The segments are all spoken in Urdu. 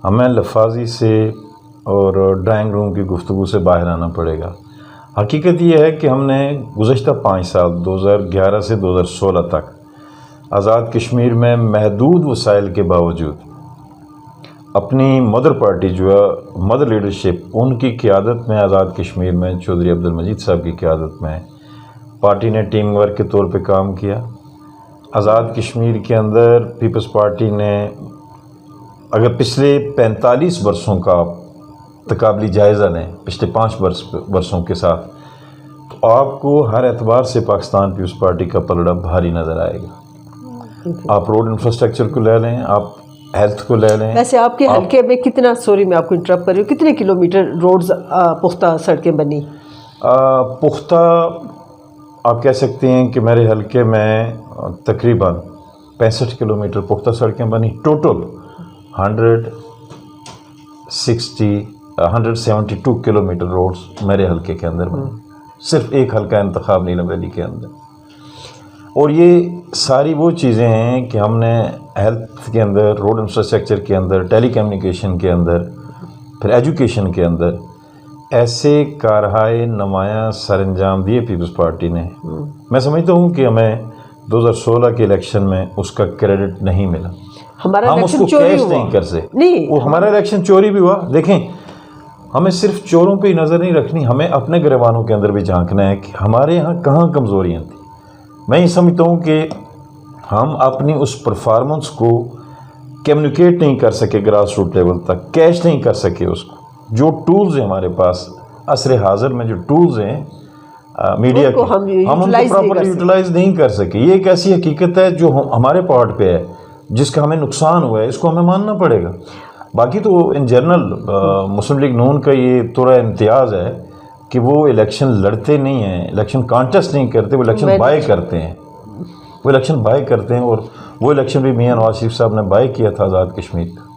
ہمیں لفاظی سے اور ڈرائنگ روم کی گفتگو سے باہر آنا پڑے گا۔ حقیقت یہ ہے کہ ہم نے گزشتہ 5 سال 2011 سے 2016 تک آزاد کشمیر میں محدود وسائل کے باوجود اپنی مدر پارٹی جو ہے مدر لیڈرشپ ان کی قیادت میں آزاد کشمیر میں چودھری عبدالمجید صاحب کی قیادت میں پارٹی نے ٹیم ورک کے طور پہ کام کیا۔ آزاد کشمیر کے اندر پیپلز پارٹی نے اگر پچھلے 45 برسوں کا تقابلی جائزہ لیں پچھلے 5 برسوں کے ساتھ تو آپ کو ہر اعتبار سے پاکستان پیپلز پارٹی کا پلڑا بھاری نظر آئے گا۔ آپ روڈ انفراسٹرکچر کو لے لیں، آپ ہیلتھ کو لے لیں۔ ویسے آپ کے حلقے میں کتنا، سوری میں آپ کو انٹرپٹ کر رہی ہوں، کتنے کلومیٹر روڈز پختہ سڑکیں بنی؟ پختہ آپ کہہ سکتے ہیں کہ میرے حلقے میں تقریباً 65 کلومیٹر پختہ سڑکیں بنی، ٹوٹل 172 کلومیٹر روڈز میرے حلقے کے اندر بنے، صرف ایک حلقہ انتخاب نیلم ویلی کے اندر۔ اور یہ ساری وہ چیزیں ہیں کہ ہم نے ہیلتھ کے اندر، روڈ انفراسٹرکچر کے اندر، ٹیلی کمیونیکیشن کے اندر، پھر ایجوکیشن کے اندر ایسے کارہائے نمایاں سر انجام دیے پیپلز پارٹی نے۔ میں سمجھتا ہوں کہ ہمیں 2016 کے الیکشن میں اس کا کریڈٹ نہیں ملا، ہم اس کو کیش نہیں کر سکے۔ وہ ہمارا الیکشن چوری بھی ہوا۔ دیکھیں، ہمیں صرف چوروں پہ ہی نظر نہیں رکھنی، ہمیں اپنے گریبانوں کے اندر بھی جھانکنا ہے کہ ہمارے یہاں کہاں کمزوریاں تھیں۔ میں یہ سمجھتا ہوں کہ ہم اپنی اس پرفارمنس کو کمیونیکیٹ نہیں کر سکے گراس روٹ لیول تک، کیش نہیں کر سکے اس کو۔ جو ٹولز ہیں ہمارے پاس عصر حاضر میں، جو ٹولز ہیں میڈیا کے، ہم ان کو پراپرلی یوٹیلائز نہیں کر سکے۔ یہ ایک ایسی حقیقت ہے جو ہمارے پارٹ پہ ہے، جس کا ہمیں نقصان ہوا ہے، اس کو ہمیں ماننا پڑے گا۔ باقی تو ان جنرل مسلم لیگ نون کا یہ تھوڑا امتیاز ہے کہ وہ الیکشن لڑتے نہیں ہیں، الیکشن کانٹیسٹ نہیں کرتے، وہ الیکشن بائی کرتے ہیں، وہ الیکشن بائی کرتے ہیں۔ اور وہ الیکشن بھی میاں نواز شریف صاحب نے بائی کیا تھا آزاد کشمیر کا۔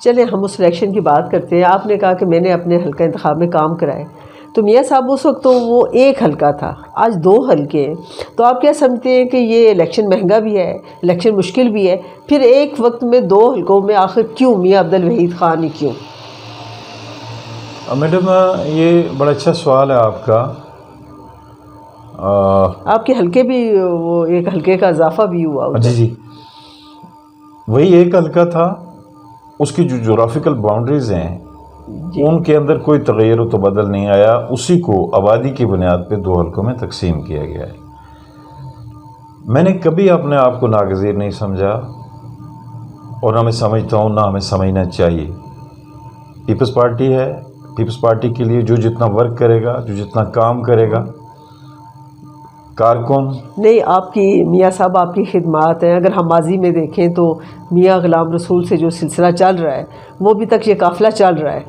چلیں ہم اس الیکشن کی بات کرتے ہیں۔ آپ نے کہا کہ میں نے اپنے حلقہ انتخاب میں کام کرائے، تو میاں صاحب اس وقت تو وہ ایک حلقہ تھا، آج 2 حلقے ہیں، تو آپ کیا سمجھتے ہیں کہ یہ الیکشن مہنگا بھی ہے، الیکشن مشکل بھی ہے؟ پھر ایک وقت میں 2 حلقوں میں آخر کیوں میاں عبدالوحید خان ہی کیوں؟ میڈم یہ بڑا اچھا سوال ہے آپ کا۔ آپ کے حلقے بھی وہ ایک حلقے کا اضافہ بھی ہوا؟ جی وہی ایک حلقہ تھا، اس کی جو جغرافیکل باؤنڈریز ہیں ان کے اندر کوئی تغیر و تبدل نہیں آیا، اسی کو آبادی کی بنیاد پہ 2 حلقوں میں تقسیم کیا گیا ہے۔ میں نے کبھی اپنے آپ کو ناگزیر نہیں سمجھا، اور نہ میں سمجھتا ہوں، نہ ہمیں سمجھنا چاہیے۔ پیپلز پارٹی ہے، پیپلز پارٹی کے لیے جو جتنا ورک کرے گا، جو جتنا کام کرے گا، کارکن نہیں، آپ کی میاں صاحب آپ کی خدمات ہیں۔ اگر ہم ماضی میں دیکھیں تو میاں غلام رسول سے جو سلسلہ چل رہا ہے وہ ابھی تک یہ قافلہ چل رہا ہے۔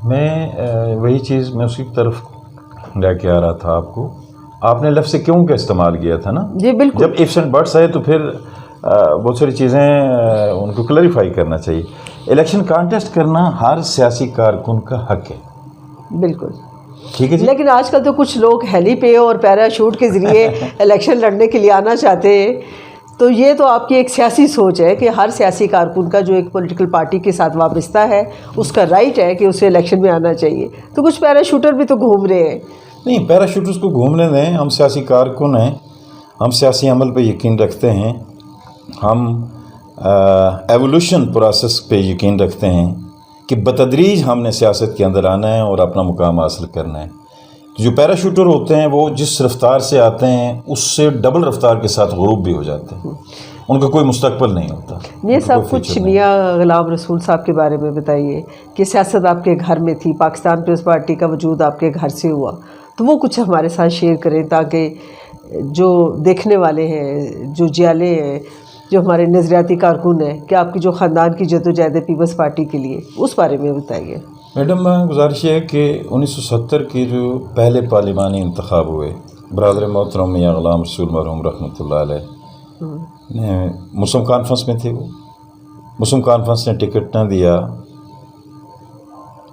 میں وہی چیز میں اسی طرف لے کے آ رہا تھا آپ کو۔ آپ نے لفظ کیوں کا استعمال کیا تھا نا؟ جی بالکل۔ جب ایفس اینڈ بٹس آئے تو پھر بہت ساری چیزیں ان کو کلیریفائی کرنا چاہیے۔ الیکشن کانٹیسٹ کرنا ہر سیاسی کارکن کا حق ہے، بالکل ٹھیک ہے جی۔ لیکن آج کل تو کچھ لوگ ہیلی پے اور پیراشوٹ کے ذریعے الیکشن لڑنے کے لیے آنا چاہتے ہیں، تو یہ تو آپ کی ایک سیاسی سوچ ہے کہ ہر سیاسی کارکن کا جو ایک پولیٹیکل پارٹی کے ساتھ وابستہ ہے اس کا رائٹ ہے کہ اسے الیکشن میں آنا چاہیے، تو کچھ پیراشوٹر بھی تو گھوم رہے ہیں۔ نہیں، پیراشوٹرز کو گھومنے دیں، ہم سیاسی کارکن ہیں، ہم سیاسی عمل پہ یقین رکھتے ہیں، ہم ایوولوشن پروسیس پہ یقین رکھتے ہیں کہ بتدریج ہم نے سیاست کے اندر آنا ہے اور اپنا مقام حاصل کرنا ہے۔ جو پیراشوٹر ہوتے ہیں وہ جس رفتار سے آتے ہیں اس سے ڈبل رفتار کے ساتھ غروب بھی ہو جاتے ہیں، ان کا کوئی مستقبل نہیں ہوتا۔ میاں صاحب کچھ میاں غلام رسول صاحب کے بارے میں بتائیے کہ سیاست آپ کے گھر میں تھی، پاکستان پیپلز پارٹی کا وجود آپ کے گھر سے ہوا، تو وہ کچھ ہمارے ساتھ شیئر کریں تاکہ جو دیکھنے والے ہیں، جو جیالے ہیں، جو ہمارے نظریاتی کارکن ہیں، کہ آپ کی جو خاندان کی جدوجہد ہے پیپلز پارٹی کے لیے، اس بارے میں بتائیے۔ میڈم گزارش ہے کہ 1970 کے جو پہلے پارلیمانی انتخاب ہوئے، برادر محترم میاں غلام رسول مرحوم رحمۃ اللہ علیہ مسلم کانفرنس میں تھے، وہ مسلم کانفرنس نے ٹکٹ نہ دیا،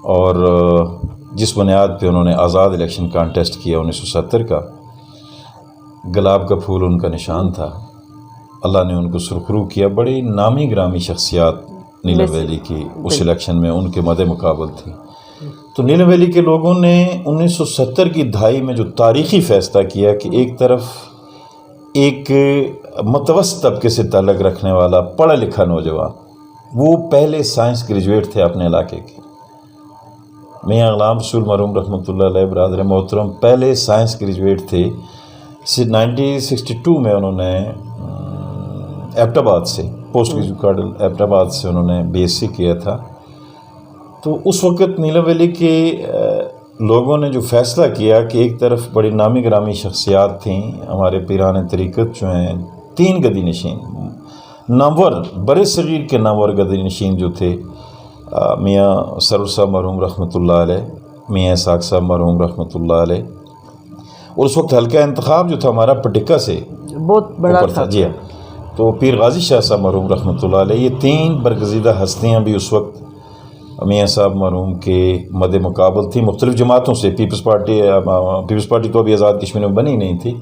اور جس بنیاد پہ انہوں نے آزاد الیکشن کانٹیسٹ کیا 1970 کا، گلاب کا پھول ان کا نشان تھا، اللہ نے ان کو سرخرو کیا۔ بڑی نامی گرامی شخصیات نیلم ویلی کی اس الیکشن میں ان کے مد مقابل تھی. تو نیلم ویلی کے لوگوں نے 1970 کی دہائی میں جو تاریخی فیصلہ کیا کہ ایک طرف ایک متوسط طبقے سے تعلق رکھنے والا پڑھا لکھا نوجوان، وہ پہلے سائنس گریجویٹ تھے اپنے علاقے کے، میاں غلام رسول مرحوم رحمۃ اللہ علیہ برادر محترم پہلے سائنس گریجویٹ تھے. 1962 میں انہوں نے ایبٹ آباد سے پوسٹ گریجویٹ ایبٹ آباد سے انہوں نے بی ایس سی کیا تھا. تو اس وقت نیلم ویلی کے لوگوں نے جو فیصلہ کیا کہ ایک طرف بڑی نامی گرامی شخصیات تھیں، ہمارے پیران طریقت جو ہیں 3 گدی نشین نامور بر صغیر کے نامور گدی نشین جو تھے، میاں سرور صاحب مرحوم رحمۃ اللہ علیہ، میاں اسحاق صاحب مرحوم رحمۃ اللہ علیہ، اور اس وقت حلقہ انتخاب جو تھا ہمارا پٹکا سے بہت بڑا تھا. جی ہاں. تو پیر غازی شاہ صاحب مرحوم رحمۃ اللہ علیہ، یہ 3 برگزیدہ ہستیاں بھی اس وقت میاں صاحب مرحوم کے مد مقابل تھی مختلف جماعتوں سے. پیپلز پارٹی تو ابھی آزاد کشمیر میں بنی نہیں تھی.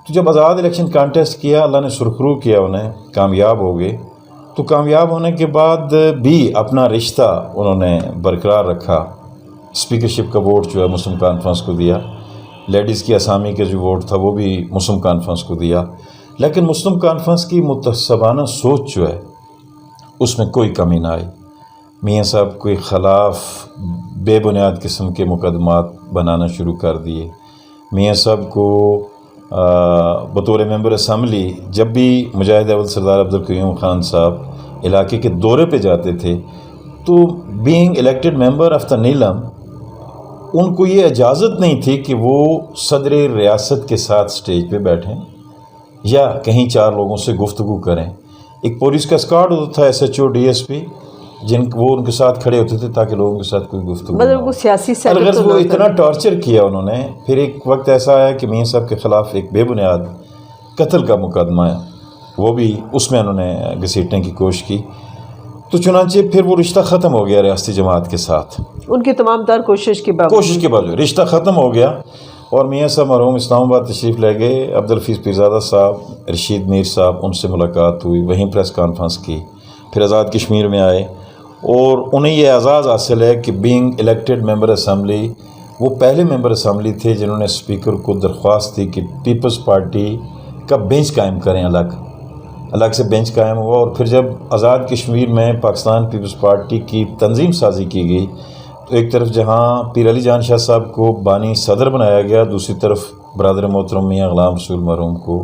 تو جب آزاد الیکشن کانٹیسٹ کیا، اللہ نے سرخرو کیا، انہیں کامیاب ہو گئے. تو کامیاب ہونے کے بعد بھی اپنا رشتہ انہوں نے برقرار رکھا. اسپیکرشپ کا ووٹ جو ہے مسلم کانفرنس کو دیا، لیڈیز کی اسامی کا جو ووٹ تھا وہ بھی مسلم کانفرنس کو دیا. لیکن مسلم کانفرنس کی متعصبانہ سوچ جو ہے اس میں کوئی کمی نہ آئی. میاں صاحب کے خلاف بے بنیاد قسم کے مقدمات بنانا شروع کر دیے. میاں صاحب کو بطور ممبر اسمبلی جب بھی مجاہد اول سردار عبدالقیوم خان صاحب علاقے کے دورے پہ جاتے تھے تو being elected member of the Neelam ان کو یہ اجازت نہیں تھی کہ وہ صدر ریاست کے ساتھ سٹیج پہ بیٹھیں یا کہیں 4 لوگوں سے گفتگو کریں. ایک پولیس کا اسکواڈ ہوتا تھا، S H O D S P, وہ ان کے ساتھ کھڑے ہوتے تھے تاکہ لوگوں کے ساتھ کوئی گفتگو مطلب وہ سیاسی الغرض وہ اتنا ٹارچر کیا انہوں نے. پھر ایک وقت ایسا آیا کہ میاں صاحب کے خلاف ایک بے بنیاد قتل کا مقدمہ ہے، وہ بھی اس میں انہوں نے گھسیٹنے کی کوشش کی. تو چنانچہ پھر وہ رشتہ ختم ہو گیا ریاستی جماعت کے ساتھ. ان کی تمام تر کوشش کے باوجود رشتہ ختم ہو گیا اور میاں صاحب مرحوم اسلام آباد تشریف لے گئے. عبدالحفیظ پیرزادہ صاحب، رشید میر صاحب، ان سے ملاقات ہوئی، وہیں پریس کانفرنس کی. پھر آزاد کشمیر میں آئے اور انہیں یہ اعزاز حاصل ہے کہ بینگ الیکٹڈ ممبر اسمبلی وہ پہلے ممبر اسمبلی تھے جنہوں نے اسپیکر کو درخواست دی کہ پیپلز پارٹی کا بینچ قائم کریں، الگ سے بینچ قائم ہوا. اور پھر جب آزاد کشمیر میں پاکستان پیپلز پارٹی کی تنظیم سازی کی گئی تو ایک طرف جہاں پیر علی جان شاہ صاحب کو بانی صدر بنایا گیا، دوسری طرف برادر محترم میاں غلام رسول مرحوم کو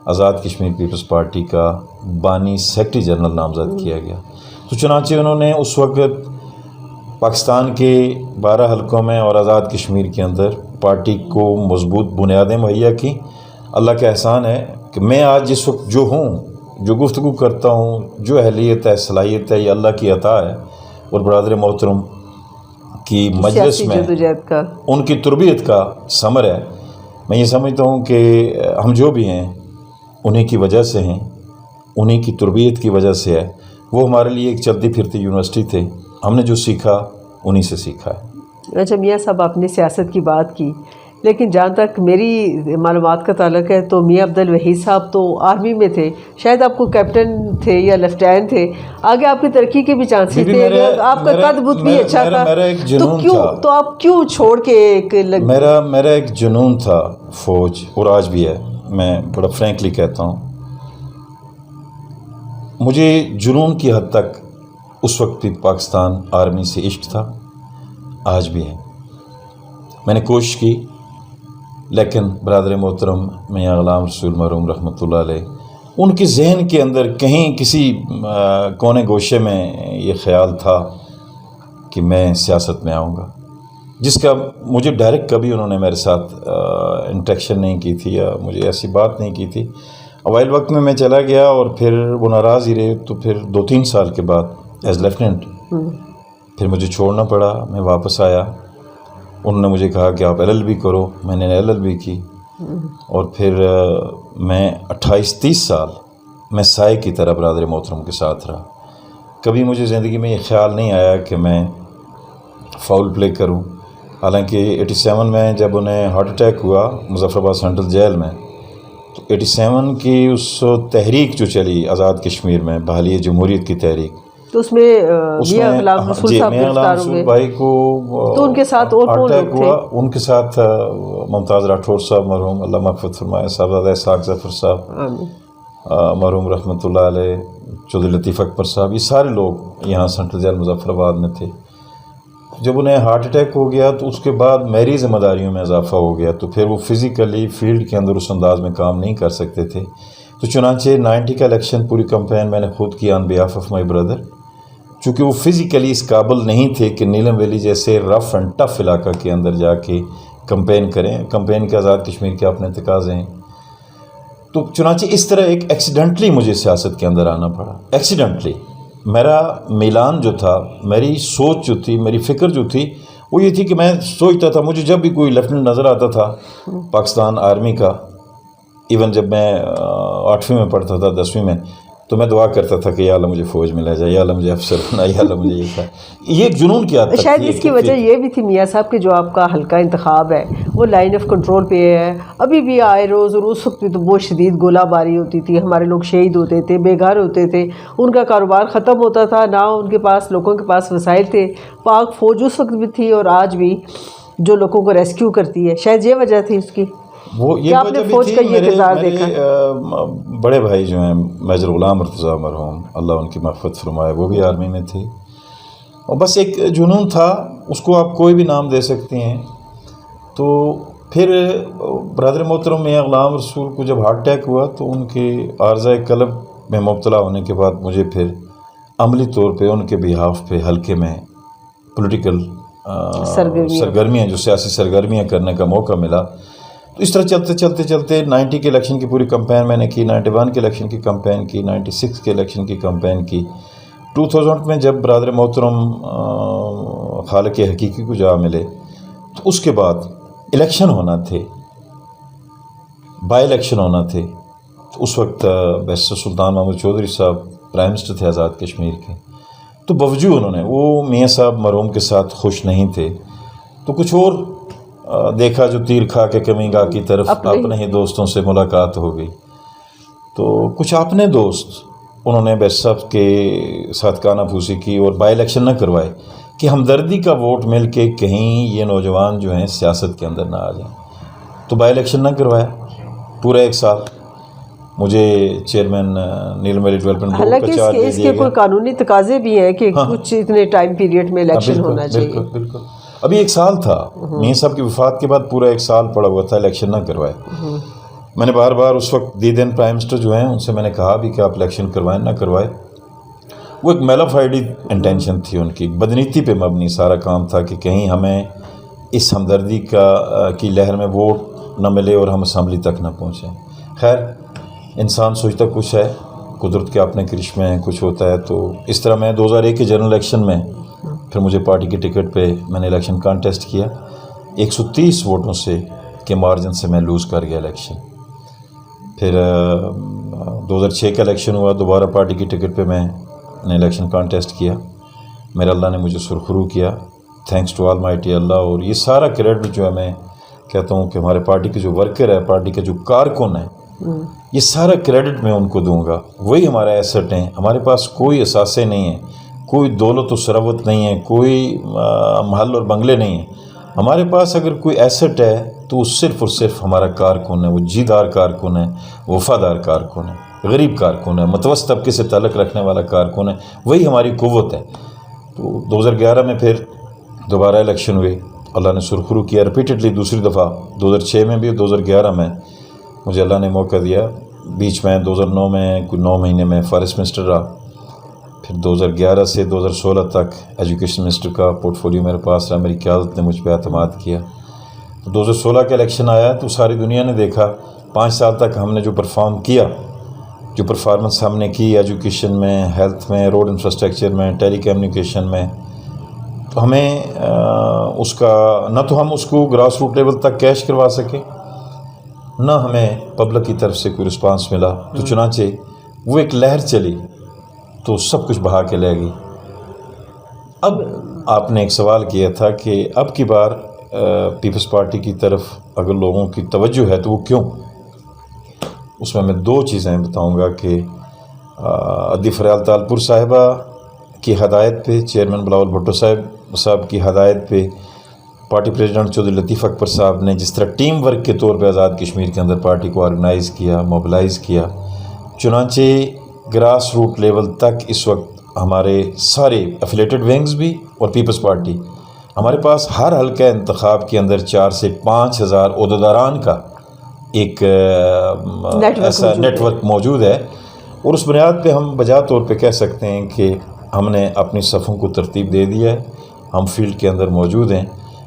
آزاد کشمیر پیپلز پارٹی کا بانی سیکرٹری جنرل نامزد کیا گیا. تو چنانچہ انہوں نے اس وقت پاکستان کے 12 حلقوں میں اور آزاد کشمیر کے اندر پارٹی کو مضبوط بنیادیں مہیا کی. اللہ کا احسان ہے کہ میں آج جس وقت جو ہوں، جو گفتگو کرتا ہوں، جو اہلیت ہے، صلاحیت ہے، یہ اللہ کی عطا ہے اور برادر محترم کی مجلس میں ان کی تربیت کا ثمر ہے. میں یہ سمجھتا ہوں کہ ہم جو بھی ہیں انہیں کی وجہ سے ہیں، انہیں کی تربیت کی وجہ سے ہے. وہ ہمارے لیے ایک چلتی پھرتی یونیورسٹی تھے، ہم نے جو سیکھا انہی سے سیکھا ہے. اچھا میاں صاحب، آپ نے سیاست کی بات کی، لیکن جہاں تک میری معلومات کا تعلق ہے تو میاں عبدالوحید صاحب تو آرمی میں تھے، شاید آپ کو کیپٹن تھے یا لیفٹیننٹ تھے، آگے آپ کی ترقی کے بھی چانسز تھے، آپ کا قد بت بھی اچھا تھا، تو آپ کیوں چھوڑ کے میرا ایک جنون تھا فوج، اور آج بھی ہے. میں بڑا فرینکلی کہتا ہوں، مجھے جنون کی حد تک اس وقت بھی پاکستان آرمی سے عشق تھا، آج بھی ہے. میں نے کوشش کی، لیکن برادر محترم میاں غلام رسول مرحوم رحمۃ اللہ علیہ، ان کے ذہن کے اندر کہیں کسی کونے گوشے میں یہ خیال تھا کہ میں سیاست میں آؤں گا، جس کا مجھے ڈائریکٹ کبھی انہوں نے میرے ساتھ انٹریکشن نہیں کی تھی یا مجھے ایسی بات نہیں کی تھی. اوائل وقت میں چلا گیا اور پھر وہ ناراض ہی رہے. تو پھر 2-3 سال کے بعد ایز لیفٹیننٹ پھر مجھے چھوڑنا پڑا. میں واپس آیا، انہوں نے مجھے کہا کہ آپ LLB کرو. میں نے LLB کی اور پھر میں 28-30 سال میں سائے کی طرح برادر محترم کے ساتھ رہا. کبھی مجھے زندگی میں یہ خیال نہیں آیا کہ میں فاؤل پلے کروں. حالانکہ 87 میں جب انہیں ہارٹ اٹیک ہوا مظفر آباد سینٹرل جیل میں، تو 87 کی اس تحریک جو چلی آزاد کشمیر میں، بحالی جمہوریت کی تحریک، تو اس میں میاں غلام رسول صاحب گرفتار ہوئے بھائی کو تو ان کے ساتھ اور کون لوگ تھے؟ ان کے ساتھ ممتاز راٹھور صاحب مرحوم اللہ مغفرت فرمائے، صاحبزادہ اسحاق ظفر صاحب مرحوم رحمۃ اللہ علیہ، چودھری لطیف اکبر صاحب، یہ سارے لوگ یہاں سینٹرل جیل مظفر آباد میں تھے۔ جب انہیں ہارٹ اٹیک ہو گیا تو اس کے بعد میری ذمہ داریوں میں اضافہ ہو گیا، تو پھر وہ فزیکلی فیلڈ کے اندر اس انداز میں کام نہیں کر سکتے تھے، تو چنانچہ 90 کا الیکشن پوری کمپین میں نے خود کیا آن بیہاف آف مائی بردر، چونکہ وہ فزیکلی اس قابل نہیں تھے کہ نیلم ویلی جیسے رف اینڈ ٹف علاقہ کے اندر جا کے کمپین کریں۔ کمپین کے آزاد کشمیر کے اپنے تقاضے ہیں، تو چنانچہ اس طرح ایک ایکسیڈنٹلی مجھے سیاست کے اندر آنا پڑا۔ ایکسیڈنٹلی میرا میلان جو تھا، میری سوچ جو تھی، میری فکر جو تھی، وہ یہ تھی کہ میں سوچتا تھا، مجھے جب بھی کوئی لیفٹیننٹ نظر آتا تھا پاکستان آرمی کا، ایون جب میں 8ویں میں پڑھتا تھا 10ویں میں، تو میں دعا کرتا تھا کہ یا اللہ مجھے فوج میں لے جائے، یا اللہ مجھے افسر بنا، یا اللہ مجھے یہ تھا۔ یہ ایک جنون کی عادت تھی۔ شاید اس کی وجہ یہ بھی تھی میاں صاحب کہ جو آپ کا حلقہ انتخاب ہے وہ لائن آف کنٹرول پہ ہے، ابھی بھی آئے روز، اور اس وقت بھی تو بہت شدید گولہ باری ہوتی تھی، ہمارے لوگ شہید ہوتے تھے، بے گھر ہوتے تھے، ان کا کاروبار ختم ہوتا تھا، نہ ان کے پاس، لوگوں کے پاس وسائل تھے۔ پاک فوج اس وقت بھی تھی اور آج بھی جو لوگوں کو ریسکیو کرتی ہے، شاید یہ وجہ تھی اس کی۔ وہ یہ آپ نے فوج کا یہ کردار دیکھا؟ بڑے بھائی جو ہیں میجر غلام مرتضیٰ مرحوم اللہ ان کی مغفرت فرمائے، وہ بھی آرمی میں تھے، اور بس ایک جنون تھا، اس کو آپ کوئی بھی نام دے سکتے ہیں۔ تو پھر برادر محترم میاں غلام رسول کو جب ہارٹ اٹیک ہوا تو ان کے عارضۂ قلب میں مبتلا ہونے کے بعد مجھے پھر عملی طور پہ ان کے بیہاف پہ حلقے میں پولیٹیکل سرگرمیاں، جو سیاسی سرگرمیاں کرنے کا موقع ملا۔ تو اس طرح چلتے 90 کے الیکشن کی پوری کمپین میں نے کی، 91 کے الیکشن کی کمپین کی، 96 کے الیکشن کی کمپین کی، 2000 میں جب برادر محترم خالق حقیقی کو جا ملے تو اس کے بعد الیکشن ہونا تھے، بائی الیکشن ہونا تھے، تو اس وقت بیرسٹر سلطان محمود چودھری صاحب پرائم منسٹر تھے آزاد کشمیر کے، تو باوجود انہوں نے، وہ میاں صاحب مرحوم کے ساتھ خوش نہیں تھے، تو کچھ اور دیکھا جو تیر کھا کے کمیں گاہ کی طرف، اپنے ہی دوستوں سے ملاقات ہو گئی، تو کچھ اپنے دوست انہوں نے بیرسٹر صاحب کے ساتھ کانا پھوسی کی اور بائی الیکشن نہ کروائے کہ ہمدردی کا ووٹ مل کے کہیں یہ نوجوان جو ہیں سیاست کے اندر نہ آ جائیں، تو بائی الیکشن نہ کروایا پورا 1 سال۔ مجھے چیئرمین نیلم ویلی ڈیولپمنٹ بورڈ کا چارج دے دیا گیا۔ اس کے کوئی قانونی تقاضے بھی ہیں کہ کچھ اتنے ٹائم پیریڈ میں الیکشن ہونا چاہیے۔ بالکل ابھی 1 سال تھا، میاں صاحب کی وفات کے بعد پورا 1 سال پڑا ہوا تھا، الیکشن نہ کروائے۔ میں نے بار بار اس وقت دیدن پرائم منسٹر جو ہیں ان سے میں نے کہا بھی کہ آپ الیکشن کروائیں نہ کروائے، وہ ایک میلافائڈی انٹینشن تھی ان کی، بدنیتی پہ مبنی سارا کام تھا کہ کہیں ہمیں اس ہمدردی کی لہر میں ووٹ نہ ملے اور ہم اسمبلی تک نہ پہنچیں۔ خیر انسان سوچتا کچھ ہے، قدرت کے اپنے کرشمے ہیں، کچھ ہوتا ہے۔ تو اس طرح میں 2001 کے جنرل الیکشن میں پھر مجھے پارٹی کے ٹکٹ پہ میں نے الیکشن کانٹیسٹ کیا، 130 ووٹوں سے کے مارجن سے میں لوز کر گیا الیکشن۔ پھر 2006 کا الیکشن ہوا، دوبارہ پارٹی کی ٹکٹ پہ میں نے الیکشن کانٹیسٹ کیا، میرے اللہ نے مجھے سرخرو کیا، تھینکس ٹو آل مائٹی اللہ۔ اور یہ سارا کریڈٹ جو ہے میں کہتا ہوں کہ ہمارے پارٹی کے جو ورکر ہے، پارٹی کے جو کارکن ہیں، یہ سارا کریڈٹ میں ان کو دوں گا، وہی ہمارا ایسٹ ہیں۔ ہمارے پاس کوئی اثاثے نہیں ہیں، کوئی دولت و ثروت نہیں ہے، کوئی محل اور بنگلے نہیں ہیں۔ ہمارے پاس اگر کوئی ایسٹ ہے تو وہ صرف اور صرف ہمارا کارکن ہے، وہ جیدار کارکن ہے، وفادار کارکن ہے، غریب کارکن ہے، متوسط طبقے سے تعلق رکھنے والا کارکن ہے، وہی ہماری قوت ہے۔ تو 2011 میں پھر دوبارہ الیکشن ہوئے، اللہ نے سرخرو کیا ریپیٹڈلی دوسری دفعہ، 2006 میں بھی 2011 میں مجھے اللہ نے موقع دیا۔ بیچ میں 2009 میں کوئی 9 مہینے میں فارسٹ منسٹر رہا، پھر 2011 سے 2016 تک ایجوکیشن منسٹر کا پورٹ فولیو میرے پاس رہا، میری قیادت نے مجھ پہ اعتماد کیا۔ تو 2016 کا الیکشن آیا تو ساری دنیا نے دیکھا 5 سال تک ہم نے جو پرفارم کیا، جو پرفارمنس ہم نے کی ایجوکیشن میں، ہیلتھ میں، روڈ انفراسٹرکچر میں، ٹیلی کمیونیکیشن میں، تو ہمیں اس کا نہ تو ہم اس کو گراس روٹ لیول تک کیش کروا سکے، نہ ہمیں پبلک کی طرف سے کوئی رسپانس ملا۔ تو چنانچہ وہ ایک لہر چلی تو سب کچھ بہا کے لے گئی۔ اب آپ نے ایک سوال کیا تھا کہ اب کی بار پیپلز پارٹی کی طرف اگر لوگوں کی توجہ ہے تو وہ کیوں؟ اس میں 2 چیزیں بتاؤں گا کہ ادی فریال تالپور صاحبہ کی ہدایت پہ، چیئرمین بلاول بھٹو صاحب کی ہدایت پہ، پارٹی پریزیڈنٹ چودھری لطیف اکبر صاحب نے جس طرح ٹیم ورک کے طور پہ آزاد کشمیر کے اندر پارٹی کو آرگنائز کیا، موبلائز کیا، چنانچہ گراس روٹ لیول تک اس وقت ہمارے سارے ایفیلیٹڈ ونگز بھی اور پیپلز پارٹی، ہمارے پاس ہر حلقہ انتخاب کے اندر 4 سے 5 ہزار عہدیداران کا ایک ایسا نیٹ ورک موجود ہے، اور اس بنیاد پہ ہم بجا طور پہ کہہ سکتے ہیں کہ ہم نے اپنی صفوں کو ترتیب دے دیا ہے، ہم فیلڈ کے اندر موجود ہیں،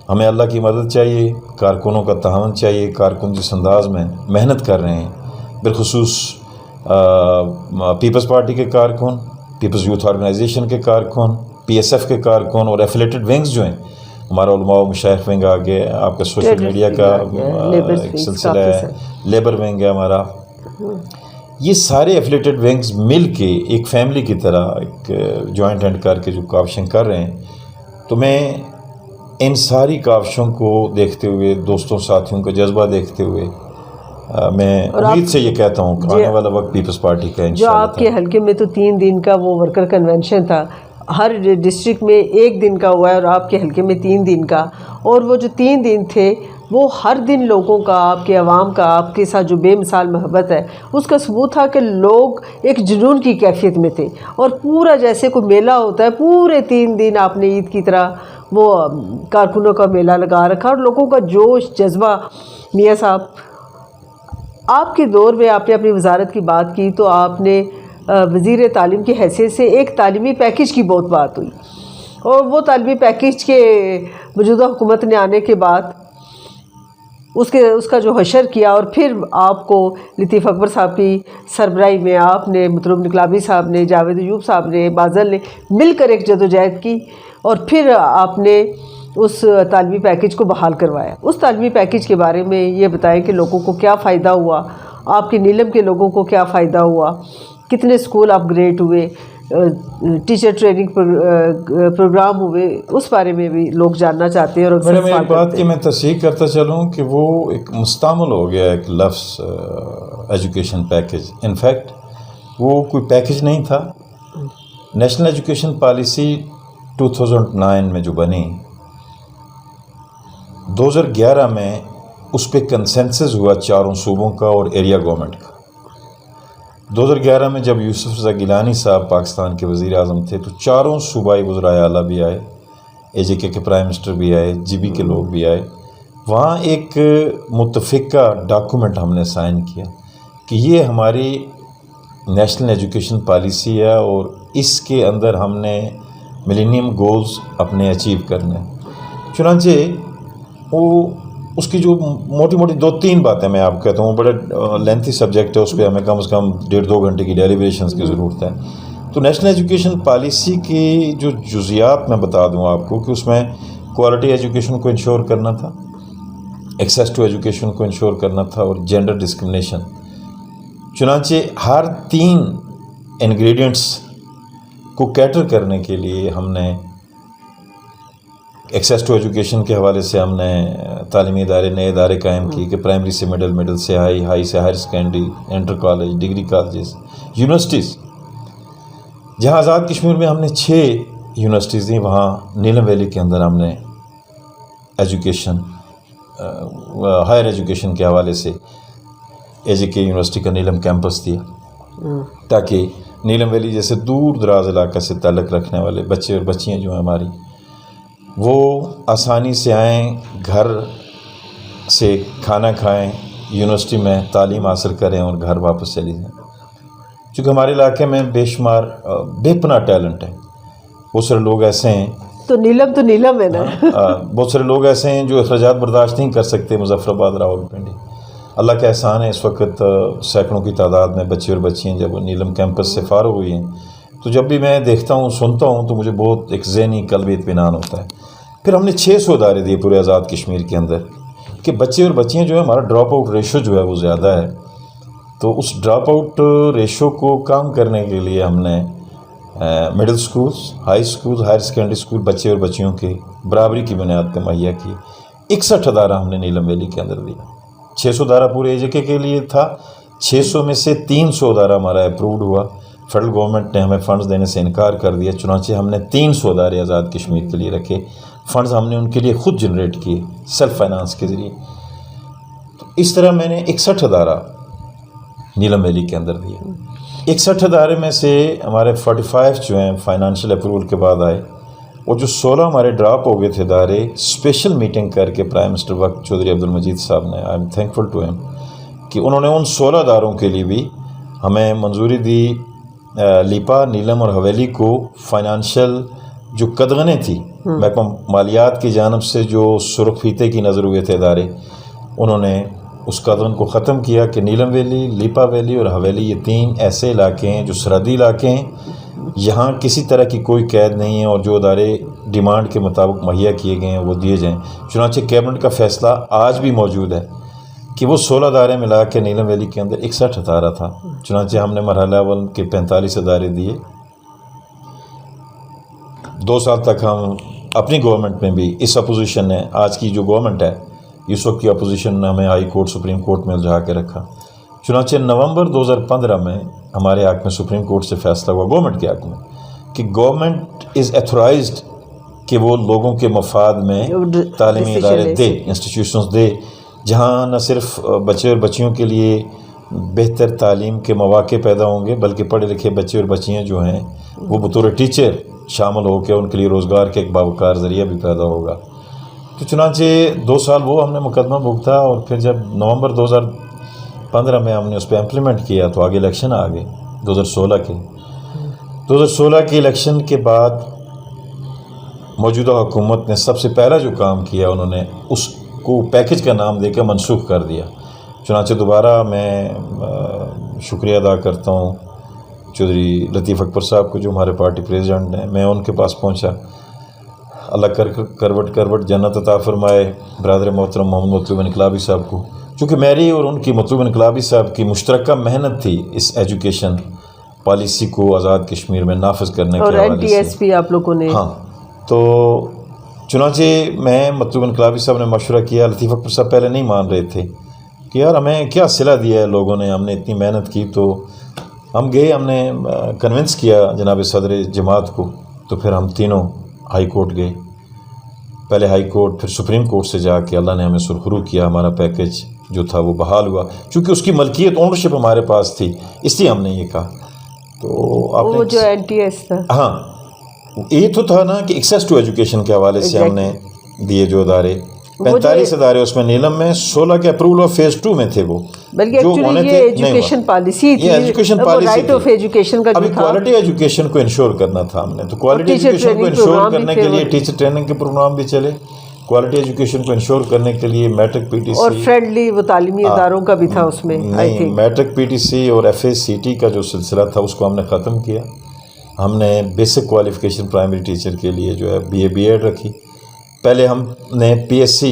ہمیں اللہ کی مدد چاہیے، کارکنوں کا تعاون چاہیے، کارکن جس انداز میں محنت کر رہے ہیں، بالخصوص پیپلز پارٹی کے کارکن، پیپلز یوتھ آرگنائزیشن کے کارکن، پی ایس ایف کے کارکن اور ایفیلیٹڈ ونگز جو ہیں، ہمارا علماء و مشائخ ونگ آگے، آپ کا سوشل میڈیا کا ایک سلسلہ ہے، لیبر ونگ ہے ہمارا، یہ سارے ایفیلیٹڈ ونگز مل کے ایک فیملی کی طرح ایک جوائنٹ ہینڈ کر کے جو کاوشیں کر رہے ہیں، تو میں ان ساری کاوشوں کو دیکھتے ہوئے، دوستوں ساتھیوں کا جذبہ دیکھتے ہوئے، میں امید سے یہ کہتا ہوں کہ آنے والا وقت پیپلز پارٹی کا جو آپ کے حلقے میں تو 3 دن کا وہ ورکر کنونشن تھا، ہر ڈسٹرکٹ میں 1 دن کا ہوا ہے اور آپ کے حلقے میں 3 دن کا، اور وہ جو 3 دن تھے وہ ہر دن لوگوں کا، آپ کے عوام کا آپ کے ساتھ جو بے مثال محبت ہے اس کا ثبوت تھا کہ لوگ ایک جنون کی کیفیت میں تھے، اور پورا جیسے کوئی میلہ ہوتا ہے، پورے 3 دن آپ نے عید کی طرح وہ کارکنوں کا میلہ لگا رکھا، اور لوگوں کا جوش جذبہ۔ میاں صاحب، آپ کے دور میں آپ نے اپنی وزارت کی بات کی تو آپ نے وزیر تعلیم کی حیثیت سے ایک تعلیمی پیکیج کی بہت بات ہوئی، اور وہ تعلیمی پیکیج کے موجودہ حکومت نے آنے کے بعد اس کا جو حشر کیا، اور پھر آپ کو لطیف اکبر صاحب کی سربراہی میں آپ نے، مطلوب انقلابی صاحب نے، جاوید ایوب صاحب نے، بازل نے مل کر ایک جدوجہد کی، اور پھر آپ نے اس تعلیمی پیکیج کو بحال کروایا۔ اس تعلیمی پیکیج کے بارے میں یہ بتائیں کہ لوگوں کو کیا فائدہ ہوا، آپ کے نیلم کے لوگوں کو کیا فائدہ ہوا، کتنے اسکول اپ گریڈ ہوئے، ٹیچر ٹریننگ پروگرام ہوئے، اس بارے میں بھی لوگ جاننا چاہتے ہیں۔ اور میڈم ایک بات کہ میں تصحیح کرتا چلوں کہ وہ ایک مستعمل ہو گیا ایک لفظ ایجوکیشن پیکیج، انفیکٹ وہ کوئی پیکیج نہیں تھا۔ نیشنل ایجوکیشن پالیسی 2009 میں جو بنی، 2011 میں اس پہ کنسنسس ہوا 4 صوبوں کا اور ایریا گورنمنٹ کا۔ 2011 میں جب یوسف رضا گیلانی صاحب پاکستان کے وزیر اعظم تھے تو 4 صوبائی وزرائے اعلیٰ بھی آئے، اے جے کے پرائم منسٹر بھی آئے، جی بی کے لوگ بھی آئے، وہاں ایک متفقہ ڈاکومنٹ ہم نے سائن کیا کہ یہ ہماری نیشنل ایجوکیشن پالیسی ہے اور اس کے اندر ہم نے ملینیم گولز اپنے اچیو کرنے۔ چنانچہ وہ اس کی جو موٹی موٹی 2-3 باتیں میں آپ کو کہتا ہوں، بڑے لینتھی سبجیکٹ ہے، اس پہ ہمیں کم از کم 1.5-2 گھنٹے کی ڈیلیبریشنز کی ضرورت ہے۔ تو نیشنل ایجوکیشن پالیسی کی جو جزیات میں بتا دوں آپ کو کہ اس میں کوالٹی ایجوکیشن کو انشور کرنا تھا، ایکسیس ٹو ایجوکیشن کو انشور کرنا تھا، اور جینڈر ڈسکرمنیشن۔ چنانچہ ہر 3 انگریڈینٹس کو کیٹر کرنے کے لیے ہم نے ایکسیس ٹو ایجوکیشن کے حوالے سے ہم نے تعلیمی ادارے، نئے ادارے قائم کیے کہ پرائمری سے مڈل، مڈل سے ہائی، ہائی سے higher secondary, inter college, degree colleges, universities. جہاں آزاد کشمیر میں ہم نے 6 یونیورسٹیز دیں، وہاں نیلم ویلی کے اندر ہم نے ایجوکیشن، ہائر ایجوکیشن کے حوالے سے اے جے کے یونیورسٹی کا نیلم کیمپس دیا، تاکہ نیلم ویلی جیسے دور دراز علاقہ سے تعلق رکھنے والے بچے اور بچیاں جو ہیں ہماری، وہ آسانی سے آئیں، گھر سے کھانا کھائیں، یونیورسٹی میں تعلیم حاصل کریں اور گھر واپس چلی جائیں۔ چونکہ ہمارے علاقے میں بے شمار بے پناہ ٹیلنٹ ہے، بہت سارے لوگ ایسے ہیں، تو نیلم ہے نا، بہت سارے لوگ ایسے ہیں جو اخراجات برداشت نہیں کر سکتے، مظفر آباد، راولپنڈی۔ اللہ کا احسان ہے، اس وقت سینکڑوں کی تعداد میں بچے اور بچیاں جب نیلم کیمپس سے فارغ ہوئی ہیں، تو جب بھی میں دیکھتا ہوں، سنتا ہوں، تو مجھے بہت ایک ذہنی قلبی اطمینان ہوتا ہے۔ پھر ہم نے 600 ادارے دیے پورے آزاد کشمیر کے اندر کہ بچے اور بچیاں جو ہے، ہمارا ڈراپ آؤٹ ریشو جو ہے وہ زیادہ ہے، تو اس ڈراپ آؤٹ ریشو کو کم کرنے کے لیے ہم نے middle schools, high schools, higher secondary school بچے اور بچیوں کے برابری کی بنیاد پہ مہیا کی۔ 61 ادارہ ہم نے نیلم ویلی کے اندر دیا۔ 600 ادارہ پورے اے جے کے لیے تھا، 600 میں سے 300 ادارہ ہمارا اپرووڈ ہوا، فیڈرل گورنمنٹ نے ہمیں فنڈز دینے سے انکار کر دیا، چنانچہ ہم نے 300 ادارے آزاد کشمیر کے لیے رکھے. فنڈز ہم نے ان کے لیے خود جنریٹ کیے سیلف فائنانس کے ذریعے. اس طرح میں نے 61 ادارہ نیلم ویلی کے اندر دیا. 61 ادارے میں سے ہمارے 45 جو ہیں فائنانشیل اپروول کے بعد آئے، اور جو 16 ہمارے ڈراپ ہو گئے تھے ادارے، اسپیشل میٹنگ کر کے پرائم منسٹر وقت چودھری عبدالمجید صاحب نے، I am thankful to him, کہ انہوں نے ان 16 اداروں کے لیے بھی ہمیں منظوری دی. لیپا، نیلم اور حویلی کو فائنانشیل جو قدغنیں تھی محکمہ مالیات کی جانب سے، جو سرخ فیتے کی نظر ہوئے تھے ادارے، انہوں نے اس قدغن کو ختم کیا کہ نیلم ویلی، لیپا ویلی اور حویلی یہ 3 ایسے علاقے ہیں جو سرحدی علاقے ہیں، یہاں کسی طرح کی کوئی قید نہیں ہے، اور جو ادارے ڈیمانڈ کے مطابق مہیا کیے گئے ہیں وہ دیے جائیں. چنانچہ کیبنٹ کا فیصلہ آج بھی موجود ہے کہ وہ 16 ادارے ملا کے نیلم ویلی کے اندر 61 ادارہ تھا. چنانچہ ہم نے مرحلہ اول کے 45 ادارے دیے. 2 سال تک ہم اپنی گورنمنٹ میں بھی، اس اپوزیشن نے، آج کی جو گورنمنٹ ہے اس وقت کی اپوزیشن نے ہمیں ہائی کورٹ سپریم کورٹ میں الجھا کے رکھا. چنانچہ نومبر 2015 میں ہمارے حق میں سپریم کورٹ سے فیصلہ ہوا، گورنمنٹ کے حق میں، کہ گورنمنٹ از ایتھورائزڈ کہ وہ لوگوں کے مفاد میں تعلیمی ادارے دے، انسٹیٹیوشنز دے، جہاں نہ صرف بچے اور بچیوں کے لیے بہتر تعلیم کے مواقع پیدا ہوں گے، بلکہ پڑھے لکھے بچے اور بچیاں جو ہیں وہ بطور ٹیچر شامل ہو کے ان کے لیے روزگار کے ایک باوقار ذریعہ بھی پیدا ہوگا. تو چنانچہ 2 سال وہ ہم نے مقدمہ بھگتا، اور پھر جب نومبر 2015 میں ہم نے اس پہ امپلیمنٹ کیا تو آگے الیکشن آ گئے 2016 کے الیکشن کے بعد موجودہ حکومت نے سب سے پہلا جو کام کیا، انہوں نے اس کو پیکج کا نام دے کے منسوخ کر دیا. چنانچہ دوبارہ میں شکریہ ادا کرتا ہوں چودھری لطیف اکبر صاحب کو جو ہمارے پارٹی پریزیڈنٹ ہیں. میں ان کے پاس پہنچا، اللہ کروٹ جنت عطا فرمائے برادر محترم محمد مطلوب انقلابی صاحب کو، چونکہ میری اور ان کی مطلوب انقلابی صاحب کی مشترکہ محنت تھی اس ایجوکیشن پالیسی کو آزاد کشمیر میں نافذ کرنے کے حوالے سے. NTS بھی آپ لوگوں نے، ہاں. تو چنانچہ میں مطلوب انقلابی صاحب نے مشورہ کیا. لطیف اکبر صاحب پہلے نہیں مان رہے تھے کہ یار ہمیں کیا صلہ دیا ہے لوگوں نے، ہم نے اتنی محنت کی. تو ہم گئے، ہم نے کنونس کیا جناب صدر جماعت کو. تو پھر ہم تینوں ہائی کورٹ گئے، پہلے ہائی کورٹ پھر سپریم کورٹ سے جا کے اللہ نے ہمیں سرخرو کیا. ہمارا پیکج جو تھا وہ بحال ہوا، چونکہ اس کی ملکیت اونرشپ ہمارے پاس تھی، اس لیے ہم نے یہ کہا. تو آپ وہ جو NTS تھا، ہاں یہ تو تھا نا کہ ایکسیس ٹو ایجوکیشن کے حوالے سے ہم نے دیے جو ادارے، 45 ادارے اس میں نیلم میں 16 کے اپروول اور فیز 2 میں تھے. وہ بلکہ ایکچولی یہ ایجوکیشن پالیسی تھی، رائٹ آف ایجوکیشن کا جو تھا، کوالٹی ایجوکیشن کو انشور کرنا تھا ہم نے. تو کوالٹی ایجوکیشن کو انشور کرنے کے لیے ٹیچر ٹریننگ کے پروگرام بھی چلے. کوالٹی ایجوکیشن کو انشور کرنے کے لیے میٹرک PTC اور فرینڈلی وہ تعلیمی اداروں کا بھی تھا اس میں. نہیں، میٹرک PTC اور FACT کا جو سلسلہ تھا اس کو ہم نے ختم کیا. ہم نے بیسک کوالیفیکیشن پرائمری ٹیچر کے لیے جو ہے BA B.Ed رکھی. پہلے ہم نے PSC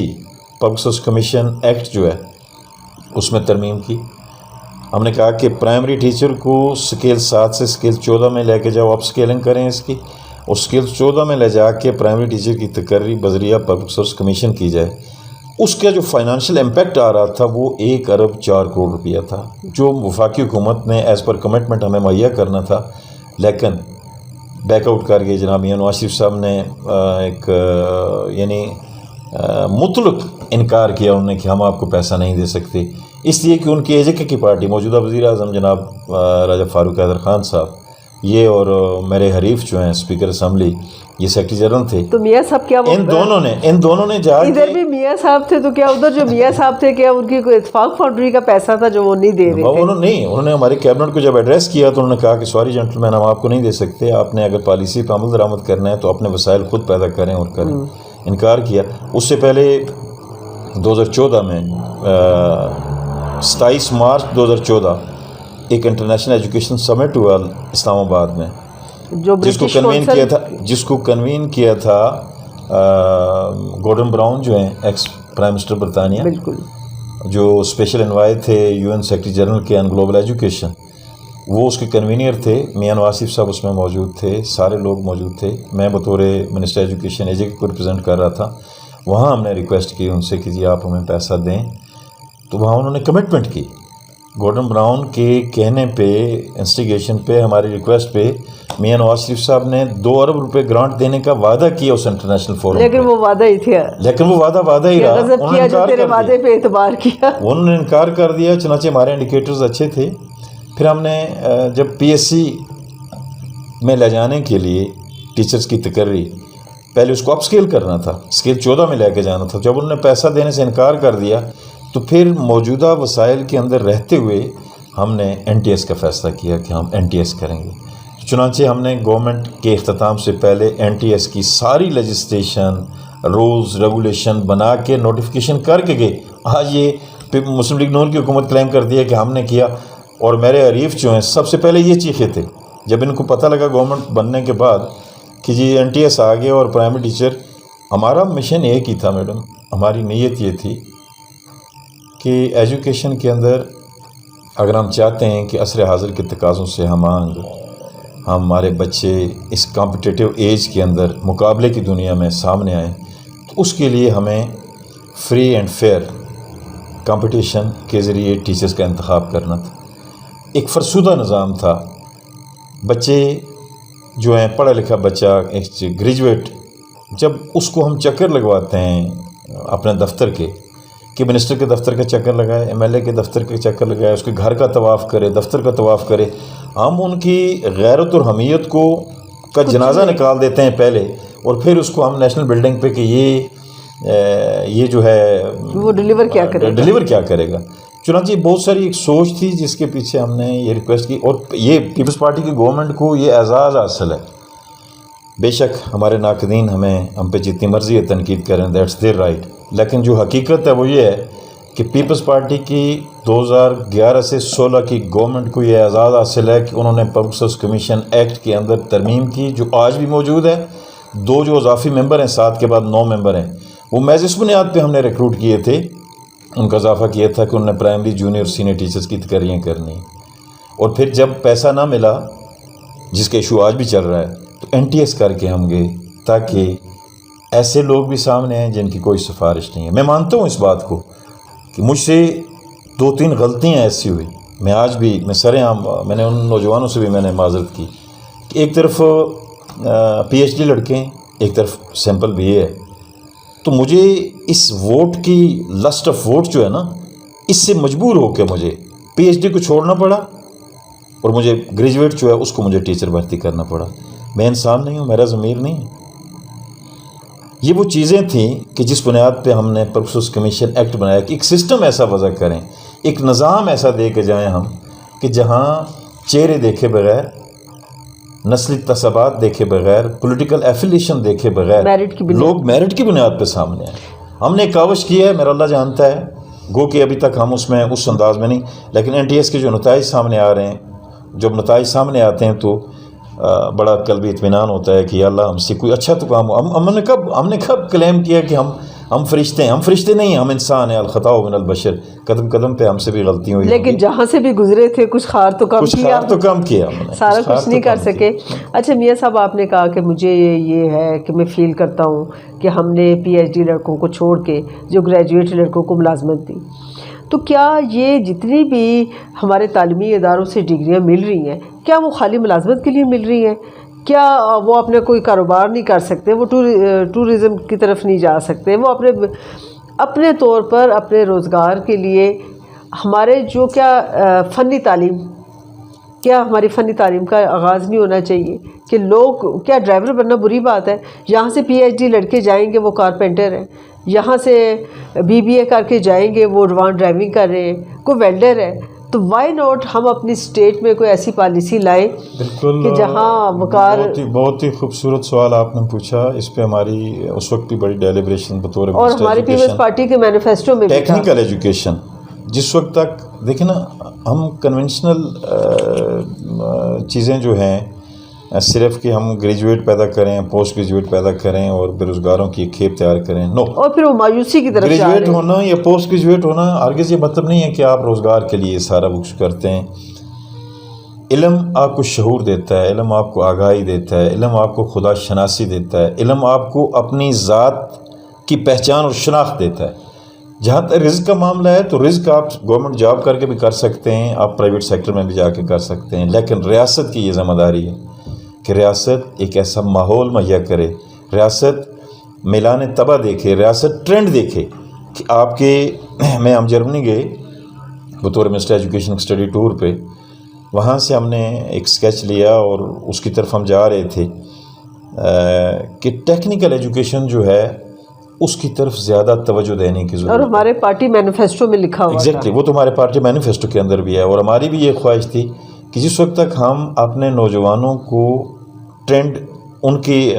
public service commission act جو ہے اس میں ترمیم کی. ہم نے کہا کہ پرائمری ٹیچر کو سکیل 7 سے سکیل 14 میں لے کے جاؤ، اپ سکیلنگ کریں اس کی، اور سکیل 14 میں لے جا کے پرائمری ٹیچر کی تقرری بذریعہ پبلک سروس کمیشن کی جائے. اس کا جو فائنانشیل امپیکٹ آ رہا تھا وہ 1 ارب 4 کروڑ روپیہ تھا، جو وفاقی حکومت نے ایز پر کمٹمنٹ ہمیں مہیا کرنا تھا، لیکن بیک آؤٹ کر گئے. جناب میاں نواز شریف صاحب نے ایک یعنی مطلق انکار کیا انہوں نے کہ ہم آپ کو پیسہ نہیں دے سکتے، اس لیے کہ ان کی AJK کی پارٹی موجودہ وزیر اعظم جناب راجہ فاروق حیدر خان صاحب، یہ اور میرے حریف جو ہیں اسپیکر اسمبلی، یہ سیکرٹری جنرل تھے. تو میاں صاحب کیا ان دونوں نے جا کے ادھر بھی میاں صاحب تھے، تو کیا ادھر جو میاں صاحب تھے کیا ان کی کوئی اتفاق فاؤنڈری کا پیسہ تھا جو وہ نہیں دے رہے تھے؟ انہوں نے ہمارے کیبنٹ کو جب ایڈریس کیا تو انہوں نے کہا کہ سوری جنٹل مین، ہم آپ کو نہیں دے سکتے، آپ نے اگر پالیسی پہ عمل درآمد کرنا ہے تو اپنے وسائل خود پیدا کریں اور کریں. انکار کیا. اس سے پہلے 2014 میں 27 مارچ 2014 ایک انٹرنیشنل ایجوکیشن سمٹ ہوا اسلام آباد میں، جس کو کنوین کیا تھا گورڈن براؤن جو ہیں ایکس پرائم منسٹر برطانیہ، بالکل، جو اسپیشل انوائے تھے UN سیکرٹری جنرل کے آن گلوبل ایجوکیشن، وہ اس کے کنوینئر تھے. میاں نواز شریف صاحب اس میں موجود تھے، سارے لوگ موجود تھے. میں بطور منسٹر ایجوکیشن AJK کو ریپرزینٹ کر رہا تھا. وہاں ہم نے ریکویسٹ کی ان سے کہ جی آپ ہمیں پیسہ دیں، تو وہاں انہوں نے کمٹمنٹ کی گورڈن براؤن کے کہنے پہ، انسٹیگیشن پہ، ہماری ریکویسٹ پہ میاں نواز شریف صاحب نے 2 ارب روپے گرانٹ دینے کا وعدہ کیا اس انٹرنیشنل فورم پہ، لیکن وہ وعدہ ہی تھا، لیکن وہ وعدہ ہی رہا. غضب کیا جو تیرے وعدے پہ اعتبار کیا. انہوں نے انکار کر دیا. چنانچہ ہمارے انڈیکیٹرز اچھے تھے. پھر ہم نے جب پی ایس سی میں لے جانے کے لیے ٹیچرز کی تقرری، پہلے اس کو اپ اسکیل کرنا تھا، اسکیل 14 میں لے کے جانا تھا. جب انہوں نے پیسہ دینے سے انکار کر دیا تو پھر موجودہ وسائل کے اندر رہتے ہوئے ہم نے این ٹی ایس کا فیصلہ کیا کہ ہم این ٹی ایس کریں گے. چنانچہ ہم نے گورنمنٹ کے اختتام سے پہلے این ٹی ایس کی ساری لیجسلیشن، رولز، ریگولیشن بنا کے نوٹیفیکیشن کر کے گئے. آج یہ مسلم لیگ نون کی حکومت کلیم کر دی ہے کہ ہم نے کیا، اور میرے حریف جو ہیں سب سے پہلے یہ چیخے تھے جب ان کو پتہ لگا گورنمنٹ بننے کے بعد کہ جی این ٹی ایس آ گیا اور پرائمری ٹیچر. ہمارا مشن ایک ہی تھا میڈم، ہماری نیت یہ تھی کہ ایجوکیشن کے اندر اگر ہم چاہتے ہیں کہ عصر حاضر کے تقاضوں سے ہمارے بچے اس کمپٹیٹیو ایج کے اندر مقابلے کی دنیا میں سامنے آئیں، تو اس کے لیے ہمیں فری اینڈ فیئر کمپٹیشن کے ذریعے ٹیچرز کا انتخاب کرنا تھا. ایک فرسودہ نظام تھا. بچے جو ہیں، پڑھا لکھا بچہ، ایک گریجویٹ، جب اس کو ہم چکر لگواتے ہیں اپنے دفتر کے، کہ منسٹر کے دفتر کا چکر لگائے، ایم ایل اے کے دفتر کے چکر لگائے، اس کے گھر کا طواف کرے، دفتر کا طواف کرے، ہم ان کی غیرت اور حمیت کا جنازہ نکال دیتے ہیں پہلے، اور پھر اس کو ہم نیشنل بلڈنگ پہ کہ یہ جو ہے وہ ڈیلیور کیا کرے گا. چنانچہ بہت ساری ایک سوچ تھی جس کے پیچھے ہم نے یہ ریکویسٹ کی. اور یہ پیپلز پارٹی کی گورنمنٹ کو یہ اعزاز حاصل ہے. بے شک ہمارے ناقدین ہم پہ جتنی مرضی ہے تنقید کریں، دیٹس دیئر رائٹ، لیکن جو حقیقت ہے وہ یہ ہے کہ پیپلز پارٹی کی 2011 سے 16 کی گورنمنٹ کو یہ اعزاز حاصل ہے کہ انہوں نے پبلک سروس کمیشن ایکٹ کے اندر ترمیم کی، جو آج بھی موجود ہے. 2 جو اضافی ممبر ہیں، 7 کے بعد 9 ممبر ہیں، وہ محض اس بنیاد پہ ہم نے ریکروٹ کیے تھے. ان کا اضافہ کیا تھا کہ انہوں نے پرائمری، جونیئر، سینئر ٹیچرز کی تقرریاں کرنی. اور پھر جب پیسہ نہ ملا، جس کا ایشو آج بھی چل رہا ہے، تو این ٹی ایس کر کے ہم گئے تاکہ ایسے لوگ بھی سامنے آئیں جن کی کوئی سفارش نہیں ہے. میں مانتا ہوں اس بات کو کہ مجھ سے 2-3 غلطیاں ایسی ہوئی. میں آج بھی میں نے ان نوجوانوں سے بھی میں نے معذرت کی کہ ایک طرف پی ایچ ڈی لڑکے ہیں، ایک طرف سیمپل بھی ہے. تو مجھے اس ووٹ کی لسٹ آف ووٹ جو ہے نا، اس سے مجبور ہو کے مجھے پی ایچ ڈی کو چھوڑنا پڑا، اور مجھے گریجویٹ جو ہے اس کو مجھے ٹیچر بھرتی کرنا پڑا. میں انسان نہیں ہوں، میرا ضمیر نہیں ہے. یہ وہ چیزیں تھیں کہ جس بنیاد پہ ہم نے پبلک سروس کمیشن ایکٹ بنایا کہ ایک سسٹم ایسا وضع کریں، ایک نظام ایسا دے کے جائیں ہم کہ جہاں چہرے دیکھے بغیر، نسلی تصابات دیکھے بغیر، پولیٹیکل ایفیلیشن دیکھے بغیر لوگ میرٹ کی بنیاد پہ سامنے آئیں. ہم نے کاوش کی ہے، میرا اللہ جانتا ہے، گو کہ ابھی تک ہم اس انداز میں نہیں، لیکن این ٹی ایس کے جو نتائج سامنے آ رہے ہیں، جب نتائج سامنے آتے ہیں تو بڑا قلبی اطمینان ہوتا ہے کہ یا اللہ ہم سے کوئی اچھا تو کام ہو. ہم نے کب کلیم کیا کہ ہم فرشتے ہیں؟ ہم فرشتے نہیں ہیں، ہم انسان ہیں. الخطاء من البشر، قدم قدم پہ ہم سے بھی غلطی ہوئی، لیکن جہاں سے بھی گزرے تھے کچھ خار تو کم کیا ہم نے، سارا کچھ نہیں کر سکے. اچھا میاں صاحب، آپ نے کہا کہ مجھے یہ ہے کہ میں فیل کرتا ہوں کہ ہم نے پی ایچ ڈی لڑکوں کو چھوڑ کے جو گریجویٹ لڑکوں کو ملازمت دی. تو کیا یہ جتنی بھی ہمارے تعلیمی اداروں سے ڈگریاں مل رہی ہیں، کیا وہ خالی ملازمت کے لیے مل رہی ہیں؟ کیا وہ اپنے کوئی کاروبار نہیں کر سکتے؟ وہ ٹورزم کی طرف نہیں جا سکتے؟ وہ اپنے طور پر اپنے روزگار کے لیے ہمارے جو فنی تعلیم، کیا ہماری فنی تعلیم کا آغاز نہیں ہونا چاہیے کہ لوگ، کیا ڈرائیور بننا بری بات ہے؟ یہاں سے پی ایچ ڈی لڑکے جائیں گے وہ کارپینٹر ہیں، یہاں سے بی بی اے کر کے جائیں گے وہ وان ڈرائیونگ کر رہے ہیں، کوئی ویلڈر ہے. تو وائی ناٹ ہم اپنی اسٹیٹ میں کوئی ایسی پالیسی لائیں کہ جہاں وقار. بہت ہی خوبصورت سوال آپ نے پوچھا. اس پہ ہماری اس وقت بھی بڑی ڈیلیبریشن بطور اور ہماری پیپلز پارٹی کے مینیفیسٹو میں ٹیکنیکل ایجوکیشن. جس وقت تک دیکھیں نا، ہم کنونشنل چیزیں جو ہیں صرف کہ ہم گریجویٹ پیدا کریں، پوسٹ گریجویٹ پیدا کریں اور بے روزگاروں کی ایک کھیپ تیار کریں، نو. اور پھر وہ مایوسی کی طرف گریجویٹ ہونا یا پوسٹ گریجویٹ ہونا ہرگز یہ مطلب نہیں ہے کہ آپ روزگار کے لیے سارا کچھ کرتے ہیں. علم آپ کو شعور دیتا ہے، علم آپ کو آگاہی دیتا ہے، علم آپ کو خدا شناسی دیتا ہے، علم آپ کو اپنی ذات کی پہچان اور شناخت دیتا ہے. جہاں تک رزق کا معاملہ ہے تو رزق آپ گورنمنٹ جاب کر کے بھی کر سکتے ہیں, آپ پرائیویٹ سیکٹر میں بھی جا کے کر سکتے ہیں, لیکن ریاست کی یہ ذمہ داری ہے کہ ریاست ایک ایسا ماحول مہیا کرے, ریاست میلان طبع دیکھے, ریاست ٹرینڈ دیکھے کہ آپ کے ہم جرمنی گئے بطور مسٹر ایجوکیشن اسٹڈی ٹور پہ, وہاں سے ہم نے ایک اسکیچ لیا اور اس کی طرف ہم جا رہے تھے کہ ٹیکنیکل ایجوکیشن جو ہے اس کی طرف زیادہ توجہ دینے کی ضرورت اور ہمارے پارٹی مینیفیسٹو میں لکھا ہوا ایگزیکٹلی وہ تو ہمارے پارٹی مینیفیسٹو کے اندر بھی ہے, اور ہماری بھی یہ خواہش تھی کہ جس وقت تک ہم اپنے نوجوانوں کو ٹرینڈ ان کی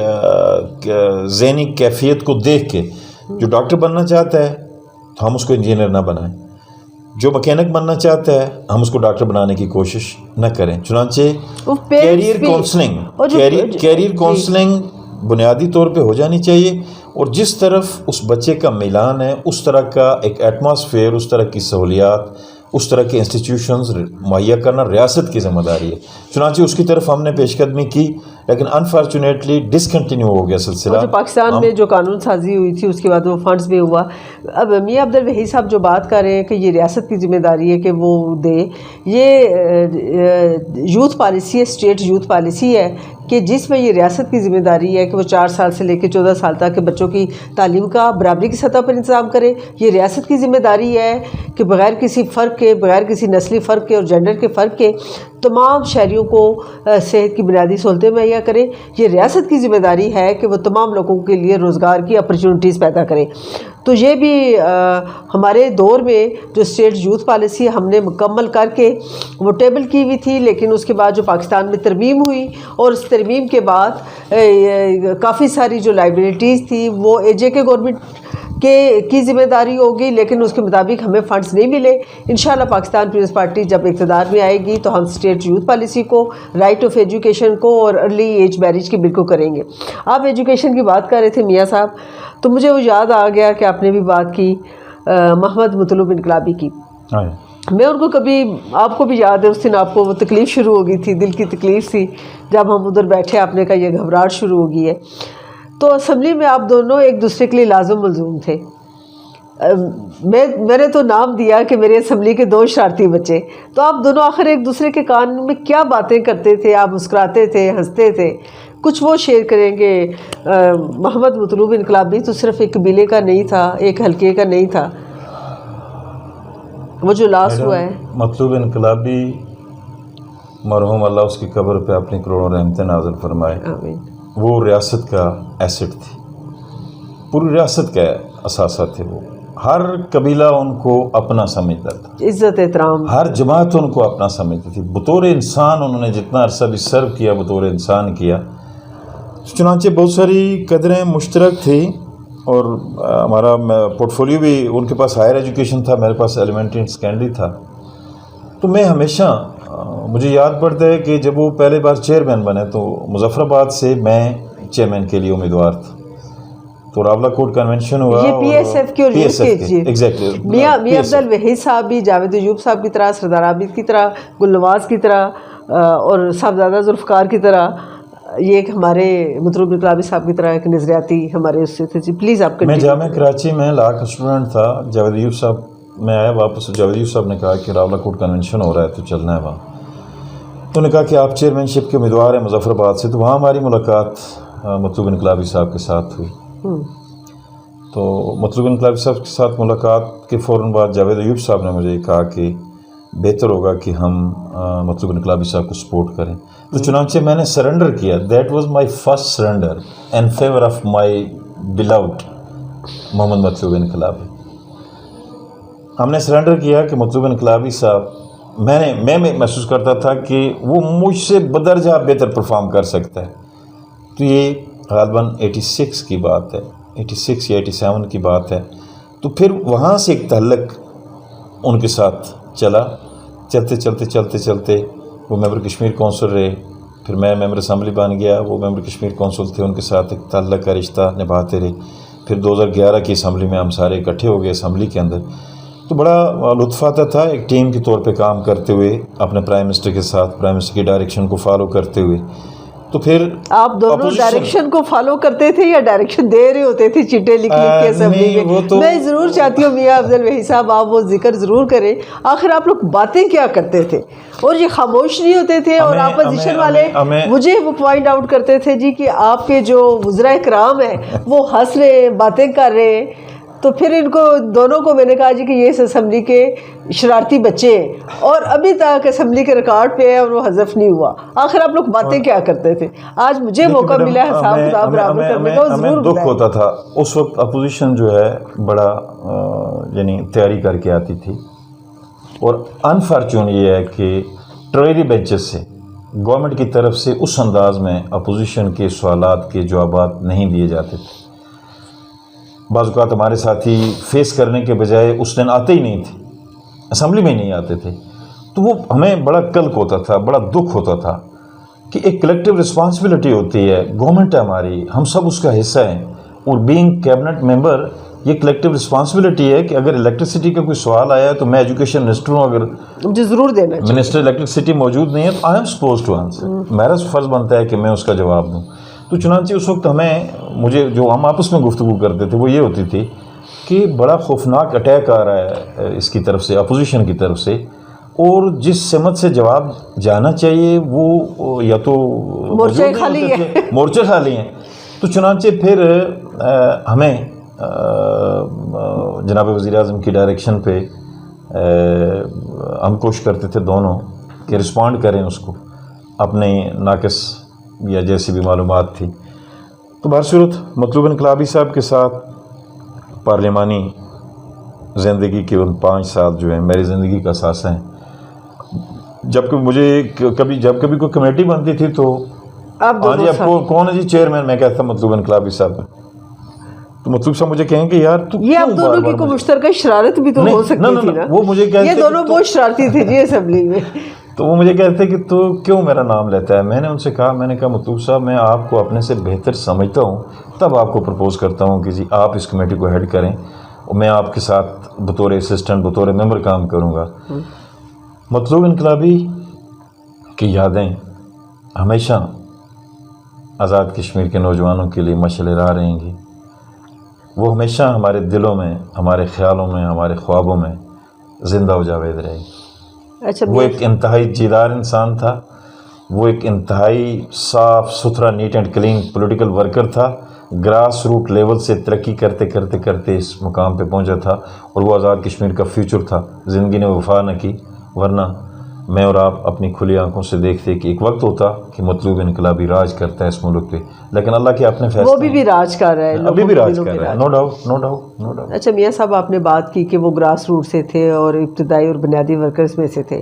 ذہنی کیفیت کو دیکھ کے, جو ڈاکٹر بننا چاہتا ہے تو ہم اس کو انجینئر نہ بنائیں, جو مکینک بننا چاہتا ہے ہم اس کو ڈاکٹر بنانے کی کوشش نہ کریں. چنانچہ کیریئر کاؤنسلنگ بنیادی طور پہ ہو جانی چاہیے, اور جس طرف اس بچے کا میلان ہے اس طرح کا ایک ایٹماسفیئر, اس طرح کی سہولیات, اس طرح کے انسٹیٹیوشنز مہیا کرنا ریاست کی ذمہ داری ہے. چنانچہ اس کی طرف ہم نے پیش قدمی کی, لیکن انفارچونیٹلی ڈسکنٹینیو ہو گیا سلسلہ. جو پاکستان میں جو قانون سازی ہوئی تھی اس کے بعد وہ فنڈز بھی ہوا. اب میاں عبدالوہی صاحب جو بات کر رہے ہیں کہ یہ ریاست کی ذمہ داری ہے کہ وہ دے, یہ یوتھ پالیسی ہے, اسٹیٹ یوتھ پالیسی ہے کہ جس میں یہ ریاست کی ذمہ داری ہے کہ وہ 4 سال سے لے کے 14 سال تک کے بچوں کی تعلیم کا برابری کی سطح پر انتظام کرے. یہ ریاست کی ذمہ داری ہے کہ بغیر کسی فرق کے, بغیر کسی نسلی فرق کے اور جینڈر کے فرق کے تمام شہریوں کو صحت کی بنیادی سہولتیں مہیا کرے. یہ ریاست کی ذمہ داری ہے کہ وہ تمام لوگوں کے لیے روزگار کی اپرچونٹیز پیدا کرے. تو یہ بھی ہمارے دور میں جو اسٹیٹ یوتھ پالیسی ہم نے مکمل کر کے وہ ٹیبل کی ہوئی تھی, لیکن اس کے بعد جو پاکستان میں ترمیم ہوئی اور اس ترمیم کے بعد کافی ساری جو لائبلٹیز تھی وہ اے جے کے گورنمنٹ کی ذمہ داری ہوگی, لیکن اس کے مطابق ہمیں فنڈز نہیں ملے. انشاءاللہ پاکستان پیپلز پارٹی جب اقتدار میں آئے گی تو ہم اسٹیٹ یوتھ پالیسی کو, رائٹ آف ایجوکیشن کو اور ارلی ایج میرج کی بل کو کریں گے. آپ ایجوکیشن کی بات کر رہے تھے میاں صاحب, تو مجھے وہ یاد آ گیا کہ آپ نے بھی بات کی محمد مطلوب انقلابی کی. میں ان کو کبھی, آپ کو بھی یاد ہے اس دن آپ کو وہ تکلیف شروع ہو گئی تھی, دل کی تکلیف تھی جب ہم ادھر بیٹھے, آپ نے کہا یہ گھبراہٹ شروع ہو گئی ہے. تو اسمبلی میں آپ دونوں ایک دوسرے کے لیے لازم ملزوم تھے. میں نے تو نام دیا کہ میرے اسمبلی کے 2 شرارتی بچے, تو آپ دونوں آخر ایک دوسرے کے کان میں کیا باتیں کرتے تھے, آپ مسکراتے تھے, ہنستے تھے, کچھ وہ شیئر کریں گے. محمد مطلوب انقلابی تو صرف ایک قبیلے کا نہیں تھا, ایک حلقے کا نہیں تھا, وہ جو لاس ہوا ہے. مطلوب انقلابی مرحوم اللہ اس کی قبر پہ اپنی کروڑوں رحمتیں نازل فرمائے, آمین. وہ ریاست کا ایسٹ تھی, پوری ریاست کا اثاثہ تھے. وہ ہر قبیلہ ان کو اپنا سمجھتا تھا, عزت احترام, ہر جماعت ان کو اپنا سمجھتی تھی. بطور انسان انہوں نے جتنا عرصہ بھی سرو کیا بطور انسان کیا. چنانچہ بہت ساری قدریں مشترک تھیں, اور ہمارا پورٹ فولیو بھی, ان کے پاس ہائر ایجوکیشن تھا, میرے پاس ایلیمنٹری اینڈ سیکنڈری تھا. تو میں ہمیشہ, مجھے یاد پڑتا ہے کہ جب وہ پہلے بار چیئرمین بنے تو مظفر آباد سے میں چیئرمین کے لیے امیدوار تھا. تو راولہ کوٹ کنونشن ہوا, یہ پی ایس ایف کی اور ایگزیکٹلی میاں عبدالوہی صاحب بھی جاوید ایوب صاحب کی طرح, سردار عابد کی طرح, گل نواز کی طرح اور صاحبزادہ ذوالفقار کی طرح, یہ ایک ہمارے مطلوب انقلابی صاحب کی طرح ایک نظریاتی ہمارے اس سے تھے. جی پلیز آپ میں جامعہ کراچی میں لا کا اسٹوڈنٹ تھا, جاوید ایوب صاحب, میں آیا واپس, جاوید ایوب صاحب نے کہا کہ راولہ کوٹ کنونشن ہو رہا ہے تو چلنا ہے وہاں. تو نے کہا کہ آپ چیئرمین شپ کے امیدوار ہیں مظفر آباد سے. تو وہاں ہماری ملاقات مطلوب انقلابی صاحب کے ساتھ ہوئی. تو مطلوب انقلابی صاحب کے ساتھ ملاقات کے فوراً بعد جاوید ایوب صاحب نے مجھے کہا کہ بہتر ہوگا کہ ہم مطلوب انقلابی صاحب کو سپورٹ کریں. تو چنانچہ میں نے سرنڈر کیا. That was my first surrender in favour of my beloved Muhammad Matloob Inqilabi. ہم نے سرنڈر کیا کہ مطلوب انقلابی صاحب, میں محسوس کرتا تھا کہ وہ مجھ سے بدرجہ بہتر پرفارم کر سکتا ہے. تو یہ غالباً 86 کی بات ہے, 86 یا 87 کی بات ہے. تو پھر وہاں سے ایک تعلق ان کے ساتھ چلا, چلتے وہ ممبر کشمیر کونسل رہے, پھر میں ممبر اسمبلی بن گیا, وہ ممبر کشمیر کونسل تھے, ان کے ساتھ ایک تعلق کا رشتہ نبھاتے رہے. پھر 2011 کی اسمبلی میں ہم سارے اکٹھے ہو گئے اسمبلی کے اندر. تو بڑا لطف آتا تھا ایک ٹیم کے طور پہ کام کرتے ہوئے, اپنے پرائم منسٹر کے ساتھ, پرائم منسٹر کی ڈائریکشن کو فالو کرتے ہوئے. تو پھر آپ دونوں ڈائریکشن کو فالو کرتے تھے یا ڈائریکشن دے رہے ہوتے تھے چٹے لکھ کے اسمبلی میں؟ میں ضرور چاہتی ہوں میاں افضل وحی صاحب آپ وہ ذکر ضرور کریں، آخر آپ لوگ باتیں کیا کرتے تھے اور یہ خاموش نہیں ہوتے تھے؟ اور اپوزیشن والے مجھے وہ پوائنٹ آؤٹ کرتے تھے جی کہ آپ کے جو وزراء کرام ہیں وہ ہنس رہے ہیں، باتیں کر رہے ہیں، تو پھر ان کو دونوں کو میں نے کہا جی کہ یہ اس اسمبلی کے شرارتی بچے ہیں اور ابھی تک اسمبلی کے ریکارڈ پہ ہے اور وہ حذف نہیں ہوا، آخر آپ لوگ باتیں کیا کرتے تھے؟ آج مجھے موقع ملا حساب کتاب برابر کرنے کا، وہ ضرور دکھ ہوتا تھا اس وقت۔ اپوزیشن جو ہے بڑا یعنی تیاری کر کے آتی تھی، اور انفارچونیٹ یہ ہے کہ ٹریری بینچز سے گورنمنٹ کی طرف سے اس انداز میں اپوزیشن کے سوالات کے جوابات نہیں دیے جاتے تھے۔ بعض اوقات ہمارے ساتھی فیس کرنے کے بجائے اس دن آتے ہی نہیں تھے، اسمبلی میں ہی نہیں آتے تھے، تو وہ ہمیں بڑا کلک ہوتا تھا، بڑا دکھ ہوتا تھا کہ ایک کلیکٹیو رسپانسبلٹی ہوتی ہے، گورنمنٹ ہے ہماری، ہم سب اس کا حصہ ہیں، اور بینگ کیبنٹ ممبر یہ کلیکٹیو رسپانسبلٹی ہے کہ اگر الیکٹریسٹی کا کوئی سوال آیا ہے تو میں ایجوکیشن منسٹر ہوں، اگر مجھے ضرور دینا چاہیے، منسٹر الیکٹریسٹی موجود نہیں ہے تو I am suppose to answer, میرا فرض بنتا ہے کہ میں اس کا جواب دوں۔ تو چنانچہ اس وقت مجھے جو ہم آپس میں گفتگو کرتے تھے وہ یہ ہوتی تھی کہ بڑا خوفناک اٹیک آ رہا ہے اس کی طرف سے، اپوزیشن کی طرف سے، اور جس سمت سے جواب جانا چاہیے وہ یا تو مورچے خالی ہیں، مورچے خالی ہیں۔ تو چنانچہ پھر ہمیں جناب وزیر اعظم کی ڈائریکشن پہ ہم کوشش کرتے تھے دونوں کہ رسپونڈ کریں اس کو، اپنے ناقص یا جیسی بھی معلومات تھی۔ تو بہرصورت مطلوب انقلابی صاحب کے ساتھ پارلیمانی زندگی کے ان 5 سال جو ہیں میری زندگی کا اثاثہ ہیں۔ جب کبھی کوئی کمیٹی بنتی تھی تو ہاں جی آپ کو کون ہے جی چیئرمین، میں کہتا مطلوب انقلابی صاحب، تو مطلوب صاحب مجھے کہیں کہ یار یہ آپ دونوں کی کوئی مشترکہ شرارت بھی تو ہو سکتی تھی نا، وہ مجھے کہتے یہ دونوں بہت شرارتی تھے جی اسمبلی میں، تو وہ مجھے کہتے کہ تو کیوں میرا نام لیتا ہے؟ میں نے ان سے کہا، میں نے کہا مطلوب صاحب میں آپ کو اپنے سے بہتر سمجھتا ہوں، تب آپ کو پرپوز کرتا ہوں کہ جی آپ اس کمیٹی کو ہیڈ کریں اور میں آپ کے ساتھ بطور اسسٹنٹ بطور ممبر کام کروں گا۔ مطلوب انقلابی کی یادیں ہمیشہ آزاد کشمیر کے نوجوانوں کے لیے مشعل راہ رہیں گی، وہ ہمیشہ ہمارے دلوں میں، ہمارے خیالوں میں، ہمارے خوابوں میں زندہ و جاوید رہے گی۔ وہ ایک انتہائی جیدار انسان تھا، وہ ایک انتہائی صاف ستھرا neat and clean political worker تھا، گراس روٹ لیول سے ترقی کرتے کرتے کرتے اس مقام پہ پہنچا تھا، اور وہ آزاد کشمیر کا فیوچر تھا۔ زندگی نے وفا نہ کی، ورنہ میں اور آپ اپنی کھلی آنکھوں سے دیکھتے کہ ایک وقت ہوتا کہ مطلوب انقلابی راج کرتا ہے اس ملک پہ، لیکن اللہ کے اپنے فیصلے، وہ بھی راج کر رہا ہے، ابھی بھی راج کر رہا ہے، نو ڈاؤٹ۔ اچھا میاں صاحب آپ نے بات کی کہ وہ گراس روٹ سے تھے اور ابتدائی اور بنیادی ورکرز میں سے تھے،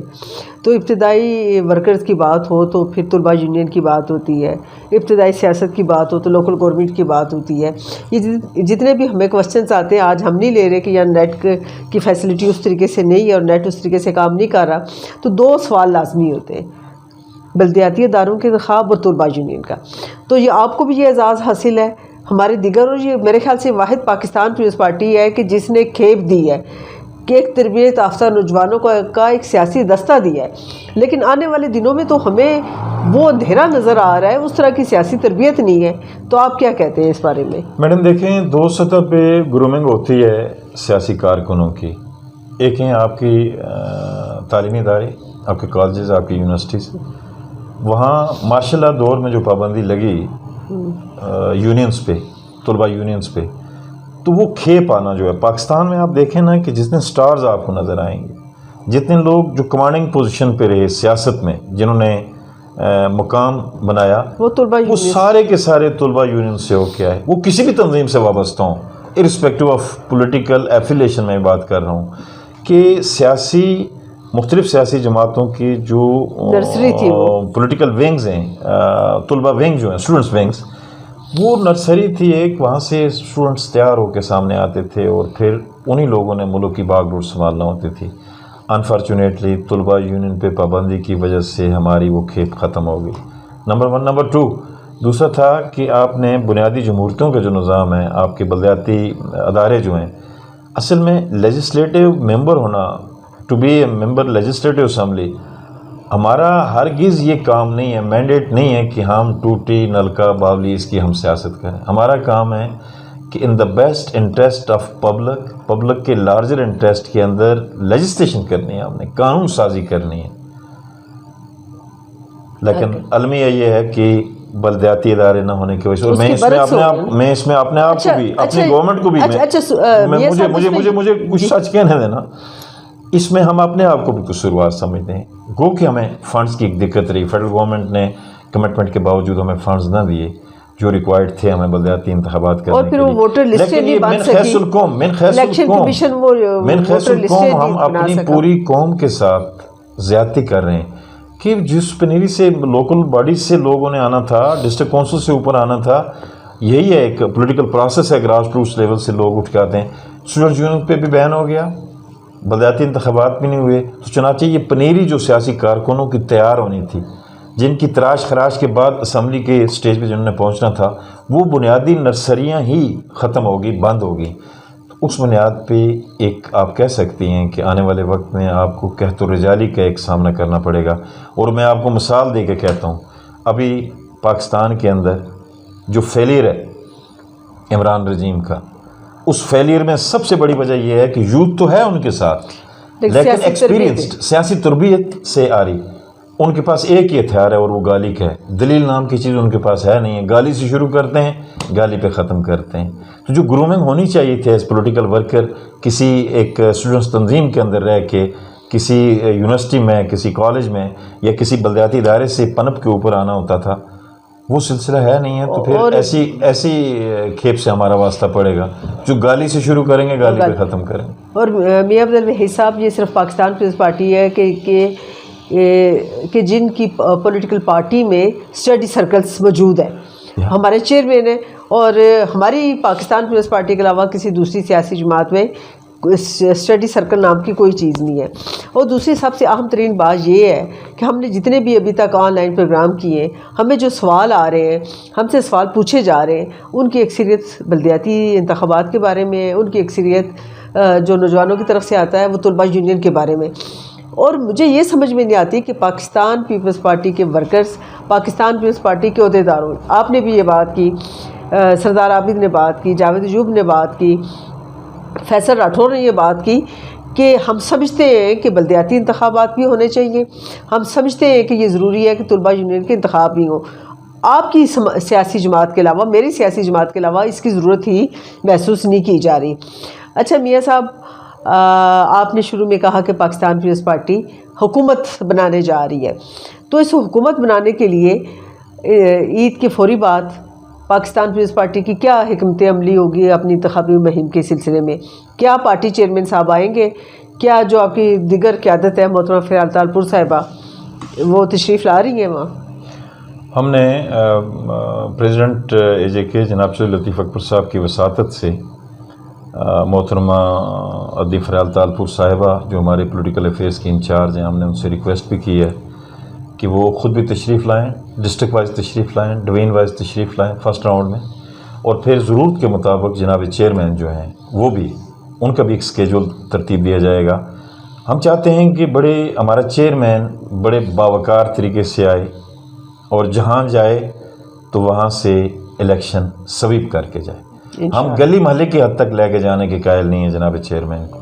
تو ابتدائی ورکرز کی بات ہو تو پھر طلباء یونین کی بات ہوتی ہے، ابتدائی سیاست کی بات ہو تو لوکل گورنمنٹ کی بات ہوتی ہے۔ یہ جتنے بھی ہمیں کوسچنز آتے ہیں، آج ہم نہیں لے رہے کہ یہاں نیٹ کی فیسلٹی اس طریقے سے نہیں ہے اور نیٹ اس طریقے سے کام نہیں کر رہا، تو 2 سوال لازمی ہوتے ہیں، بلدیاتی اداروں کے انتخاب اور طلباء یونین کا۔ تو یہ آپ کو بھی یہ اعزاز حاصل ہے، ہمارے دیگر، اور یہ میرے خیال سے واحد پاکستان پیپلز پارٹی ہے کہ جس نے کھیپ دی ہے کہ ایک تربیت یافتہ نوجوانوں کا ایک سیاسی دستہ دیا ہے، لیکن آنے والے دنوں میں تو ہمیں وہ اندھیرا نظر آ رہا ہے، اس طرح کی سیاسی تربیت نہیں ہے۔ تو آپ کیا کہتے ہیں اس بارے میں؟ میڈم دیکھیں، 2 سطح پہ گرومنگ ہوتی ہے سیاسی کارکنوں کی۔ ایک ہیں آپ کی تعلیمی ادارے، آپ کے کالجز، آپ کی یونیورسٹیز، وہاں ماشاء اللہ دور میں جو پابندی لگی یونینز پہ، طلباء یونینز پہ، تو وہ کھیپ آنا جو ہے پاکستان میں، آپ دیکھیں نا کہ جتنے سٹارز آپ کو نظر آئیں گے، جتنے لوگ جو کمانڈنگ پوزیشن پہ رہے سیاست میں، جنہوں نے مقام بنایا، وہ سارے کے سارے طلباء یونین سے ہو کے آئے، وہ کسی بھی تنظیم سے وابستہ ہوں، ارسپیکٹو آف پولیٹیکل ایفیلیشن میں بات کر رہا ہوں، کہ مختلف سیاسی جماعتوں کی جو پولیٹیکل ونگز ہیں، طلباء ونگ جو ہیں، اسٹوڈنٹس ونگز، وہ نرسری تھی ایک، وہاں سے اسٹوڈنٹس تیار ہو کے سامنے آتے تھے اور پھر انہی لوگوں نے ملک کی باغ ڈور سنبھالنا ہوتی تھی۔ انفارچونیٹلی طلباء یونین پہ پابندی کی وجہ سے ہماری وہ کھیپ ختم ہو گئی، نمبر 1۔ نمبر 2 دوسرا تھا کہ آپ نے بنیادی جمہوریتوں کا جو نظام ہے، آپ کے بلدیاتی ادارے جو ہیں، اصل میں لیجسلیٹو ممبر ہونا، to be a member legislative assembly, ہمارا ہرگز یہ کام نہیں ہے، مینڈیٹ نہیں ہے کہ ہم ٹوٹی نلکا باولی اس کی ہم سیاست کریں. ہمارا کام ہے کہ in the best interest of public کے لارجر انٹرسٹ کے اندر لیجسلیشن کرنی ہے، ہم نے قانون سازی کرنی ہے. لیکن المیہ یہ ہے کہ بلدیاتی ادارے نہ ہونے کی وجہ سے، اور میں اس میں اپنے آپ کو بھی، اپنی گورنمنٹ کو بھی، مجھے کچھ سچ کہنے دینا، اس میں ہم اپنے آپ کو بھی قصوروار سمجھتے ہیں. گو کہ ہمیں فنڈز کی دقت رہی، فیڈرل گورنمنٹ نے کمٹمنٹ کے باوجود ہمیں فنڈز نہ دیے جو ریکوائرڈ تھے ہمیں بلدیاتی انتخابات کرنے کے لیے. اور پھر وہ ووٹر لسٹیں نہیں بن سکی. من حیث القوم ہم اپنی پوری قوم کے ساتھ زیادتی کر رہے ہیں کہ جس پنیری سے لوکل باڈیز سے لوگوں نے آنا تھا، ڈسٹرکٹ کونسل سے اوپر آنا تھا. یہی ہے ایک پولیٹیکل پروسیس ہے، گراس روٹس لیول سے لوگ اٹھ کے آتے ہیں. اسٹوڈنٹ یونین پہ بھی بین ہو گیا، بلدیاتی انتخابات بھی نہیں ہوئے. تو چنانچہ یہ پنیری جو سیاسی کارکنوں کی تیار ہونی تھی، جن کی تراش خراش کے بعد اسمبلی کے سٹیج پہ جنہوں نے پہنچنا تھا، وہ بنیادی نرسریاں ہی ختم ہوگی، بند ہوگی. اس بنیاد پہ ایک آپ کہہ سکتی ہیں کہ آنے والے وقت میں آپ کو قحط الرجالی کا ایک سامنا کرنا پڑے گا. اور میں آپ کو مثال دے کے کہتا ہوں، ابھی پاکستان کے اندر جو فیلئر ہے عمران رجیم کا، اس فیلئر میں سب سے بڑی وجہ یہ ہے کہ یوتھ تو ہے ان کے ساتھ، لیکن ایکسپیرینسڈ سیاسی تربیت سے آ رہی. ان کے پاس ایک ہی ہتھیار ہے اور وہ گالی کا ہے. دلیل نام کی چیز ان کے پاس ہے نہیں ہے. گالی سے شروع کرتے ہیں، گالی پہ ختم کرتے ہیں. تو جو گرومنگ ہونی چاہیے تھی ایز پولیٹیکل ورکر، کسی ایک اسٹوڈنٹس تنظیم کے اندر رہ کے، کسی یونیورسٹی میں، کسی کالج میں، یا کسی بلدیاتی ادارے سے پنپ کے اوپر آنا ہوتا تھا، وہ سلسلہ ہے نہیں ہے. تو پھر ایسی کھیپ سے ہمارا واسطہ پڑے گا. جو گالی سے شروع کریں گے گالی پہ ختم کریں گے. اور میاں عبد الوہید صاحب، یہ صرف پاکستان پیپلز پارٹی ہے کہ جن کی پولیٹیکل پارٹی میں اسٹڈی سرکلز موجود ہیں. ہمارے چیئرمین ہیں، اور ہماری پاکستان پیپلز پارٹی کے علاوہ کسی دوسری سیاسی جماعت میں اسٹڈی سرکل نام کی کوئی چیز نہیں ہے. اور دوسری سب سے اہم ترین بات یہ ہے کہ ہم نے جتنے بھی ابھی تک آن لائن پروگرام کیے ہیں، ہمیں جو سوال آ رہے ہیں، ہم سے سوال پوچھے جا رہے ہیں، ان کی اکثریت بلدیاتی انتخابات کے بارے میں ہے. ان کی اکثریت جو نوجوانوں کی طرف سے آتا ہے وہ طلباء یونین کے بارے میں. اور مجھے یہ سمجھ میں نہیں آتی کہ پاکستان پیپلز پارٹی کے ورکرز، پاکستان پیپلز پارٹی کے عہدیداروں، آپ نے بھی یہ بات کی، سردار عابد نے بات کی، جاوید ایوب نے بات کی، فیصل راٹھور نے یہ بات کی کہ ہم سمجھتے ہیں کہ بلدیاتی انتخابات بھی ہونے چاہیے، ہم سمجھتے ہیں کہ یہ ضروری ہے کہ طلباء یونین کے انتخاب بھی ہوں. آپ کی سیاسی جماعت کے علاوہ، میری سیاسی جماعت کے علاوہ اس کی ضرورت ہی محسوس نہیں کی جا رہی. اچھا میاں صاحب، آپ نے شروع میں کہا کہ پاکستان پیپلز پارٹی حکومت بنانے جا رہی ہے. تو اس حکومت بنانے کے لیے عید کے فوری بعد پاکستان پیپلز پارٹی کی کیا حکمت عملی ہوگی اپنی انتخابی مہم کے سلسلے میں؟ کیا پارٹی چیئرمین صاحب آئیں گے؟ کیا جو آپ کی دیگر قیادت ہے محترمہ فریال تالپور صاحبہ، وہ تشریف لا رہی ہیں وہاں؟ ہم نے پریزیڈنٹ اے جے کے جناب سید لطیف اکبر صاحب کی وساطت سے محترمہ عدی فریال تالپور صاحبہ جو ہمارے پولیٹیکل افیئرس کی انچارج ہیں، ہم نے ان سے ریکویسٹ بھی کی ہے کہ وہ خود بھی تشریف لائیں، ڈسٹرکٹ وائز تشریف لائیں، ڈوین وائز تشریف لائیں فرسٹ راؤنڈ میں. اور پھر ضرورت کے مطابق جناب چیئرمین جو ہیں وہ بھی، ان کا بھی ایک اسکیجول ترتیب دیا جائے گا. ہم چاہتے ہیں کہ ہمارا چیئرمین بڑے باوقار طریقے سے آئے اور جہاں جائے تو وہاں سے الیکشن سویپ کر کے جائے. ہم گلی محلے کی حد تک لے کے جانے کے قائل نہیں ہیں جناب چیئرمین کو،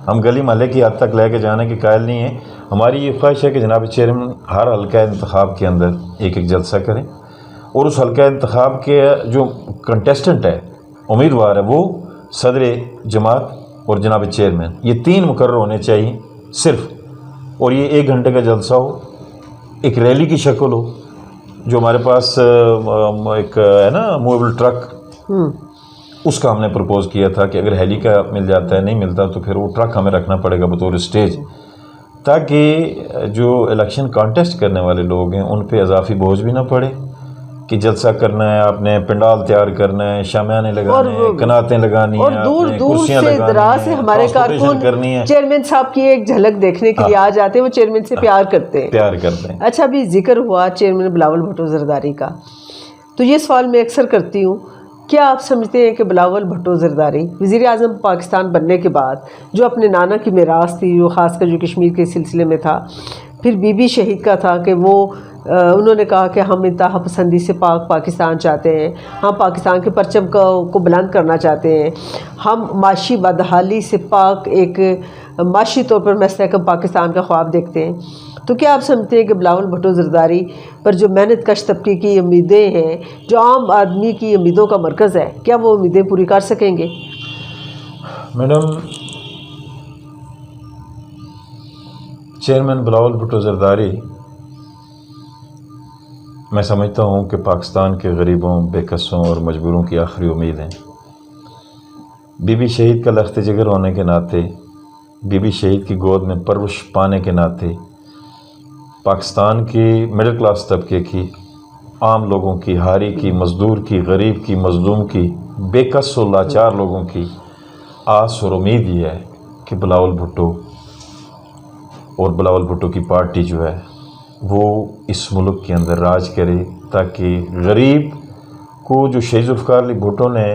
ہم گلی محلے کی حد تک لے کے جانے کے قائل نہیں ہیں. ہماری یہ خواہش ہے کہ جناب چیئرمین ہر حلقہ انتخاب کے اندر ایک ایک جلسہ کریں، اور اس حلقہ انتخاب کے جو کنٹیسٹنٹ ہے، امیدوار ہے، وہ صدر جماعت اور جناب چیئرمین، یہ تین مقرر ہونے چاہیے صرف. اور یہ 1 گھنٹے کا جلسہ ہو، ایک ریلی کی شکل ہو. جو ہمارے پاس ایک ہے نا موویبل ٹرک، اس کا ہم نے پرپوز کیا تھا کہ اگر ہیلی کا مل جاتا ہے، نہیں ملتا تو پھر وہ ٹرک ہمیں رکھنا پڑے گا بطور اسٹیج، تاکہ جو الیکشن کانٹیسٹ کرنے والے لوگ ہیں ان پہ اضافی بوجھ بھی نہ پڑے کہ جلسہ کرنا ہے، آپ نے پنڈال تیار کرنا ہے، شامیانے لگانے ہیں، کناتیں لگانی ہیں، اور دور دور سے دراز سے ہمارے کارکن چیئرمین صاحب کی ایک جھلک دیکھنے کے لیے آ جاتے ہیں، وہ چیئرمین سے پیار کرتے ہیں. اچھا، ابھی ذکر ہوا چیئرمین بلاول بھٹو زرداری کا، تو یہ سوال میں اکثر کرتی ہوں، کیا آپ سمجھتے ہیں کہ بلاول بھٹو زرداری وزیر اعظم پاکستان بننے کے بعد جو اپنے نانا کی میراث تھی، جو خاص کر جو کشمیر کے سلسلے میں تھا، پھر بی بی شہید کا تھا کہ وہ انہوں نے کہا کہ ہم انتہا پسندی سے پاکستان چاہتے ہیں، ہم پاکستان کے پرچم کو بلند کرنا چاہتے ہیں، ہم معاشی بدحالی سے پاک ایک معاشی طور پر مستحکم پاکستان کا خواب دیکھتے ہیں۔ تو کیا آپ سمجھتے ہیں کہ بلاول بھٹو زرداری پر جو محنت کش طبقے کی امیدیں ہیں، جو عام آدمی کی امیدوں کا مرکز ہے، کیا وہ امیدیں پوری کر سکیں گے؟ میڈم، چیئرمین بلاول بھٹو زرداری میں سمجھتا ہوں کہ پاکستان کے غریبوں، بے کسوں اور مجبوروں کی آخری امید ہیں۔ بی بی شہید کا لخت جگر ہونے کے ناطے، بی بی شہید کی گود میں پرورش پانے کے ناطے، پاکستان کی مڈل کلاس طبقے کی، عام لوگوں کی، ہاری کی، مزدور کی، غریب کی، مظلوم کی، بے کس و لاچار لوگوں کی آس اور امید یہ ہے کہ بلاول بھٹو اور بلاول بھٹو کی پارٹی جو ہے وہ اس ملک کے اندر راج کرے، تاکہ غریب کو جو شہید ذوالفقار علی بھٹو نے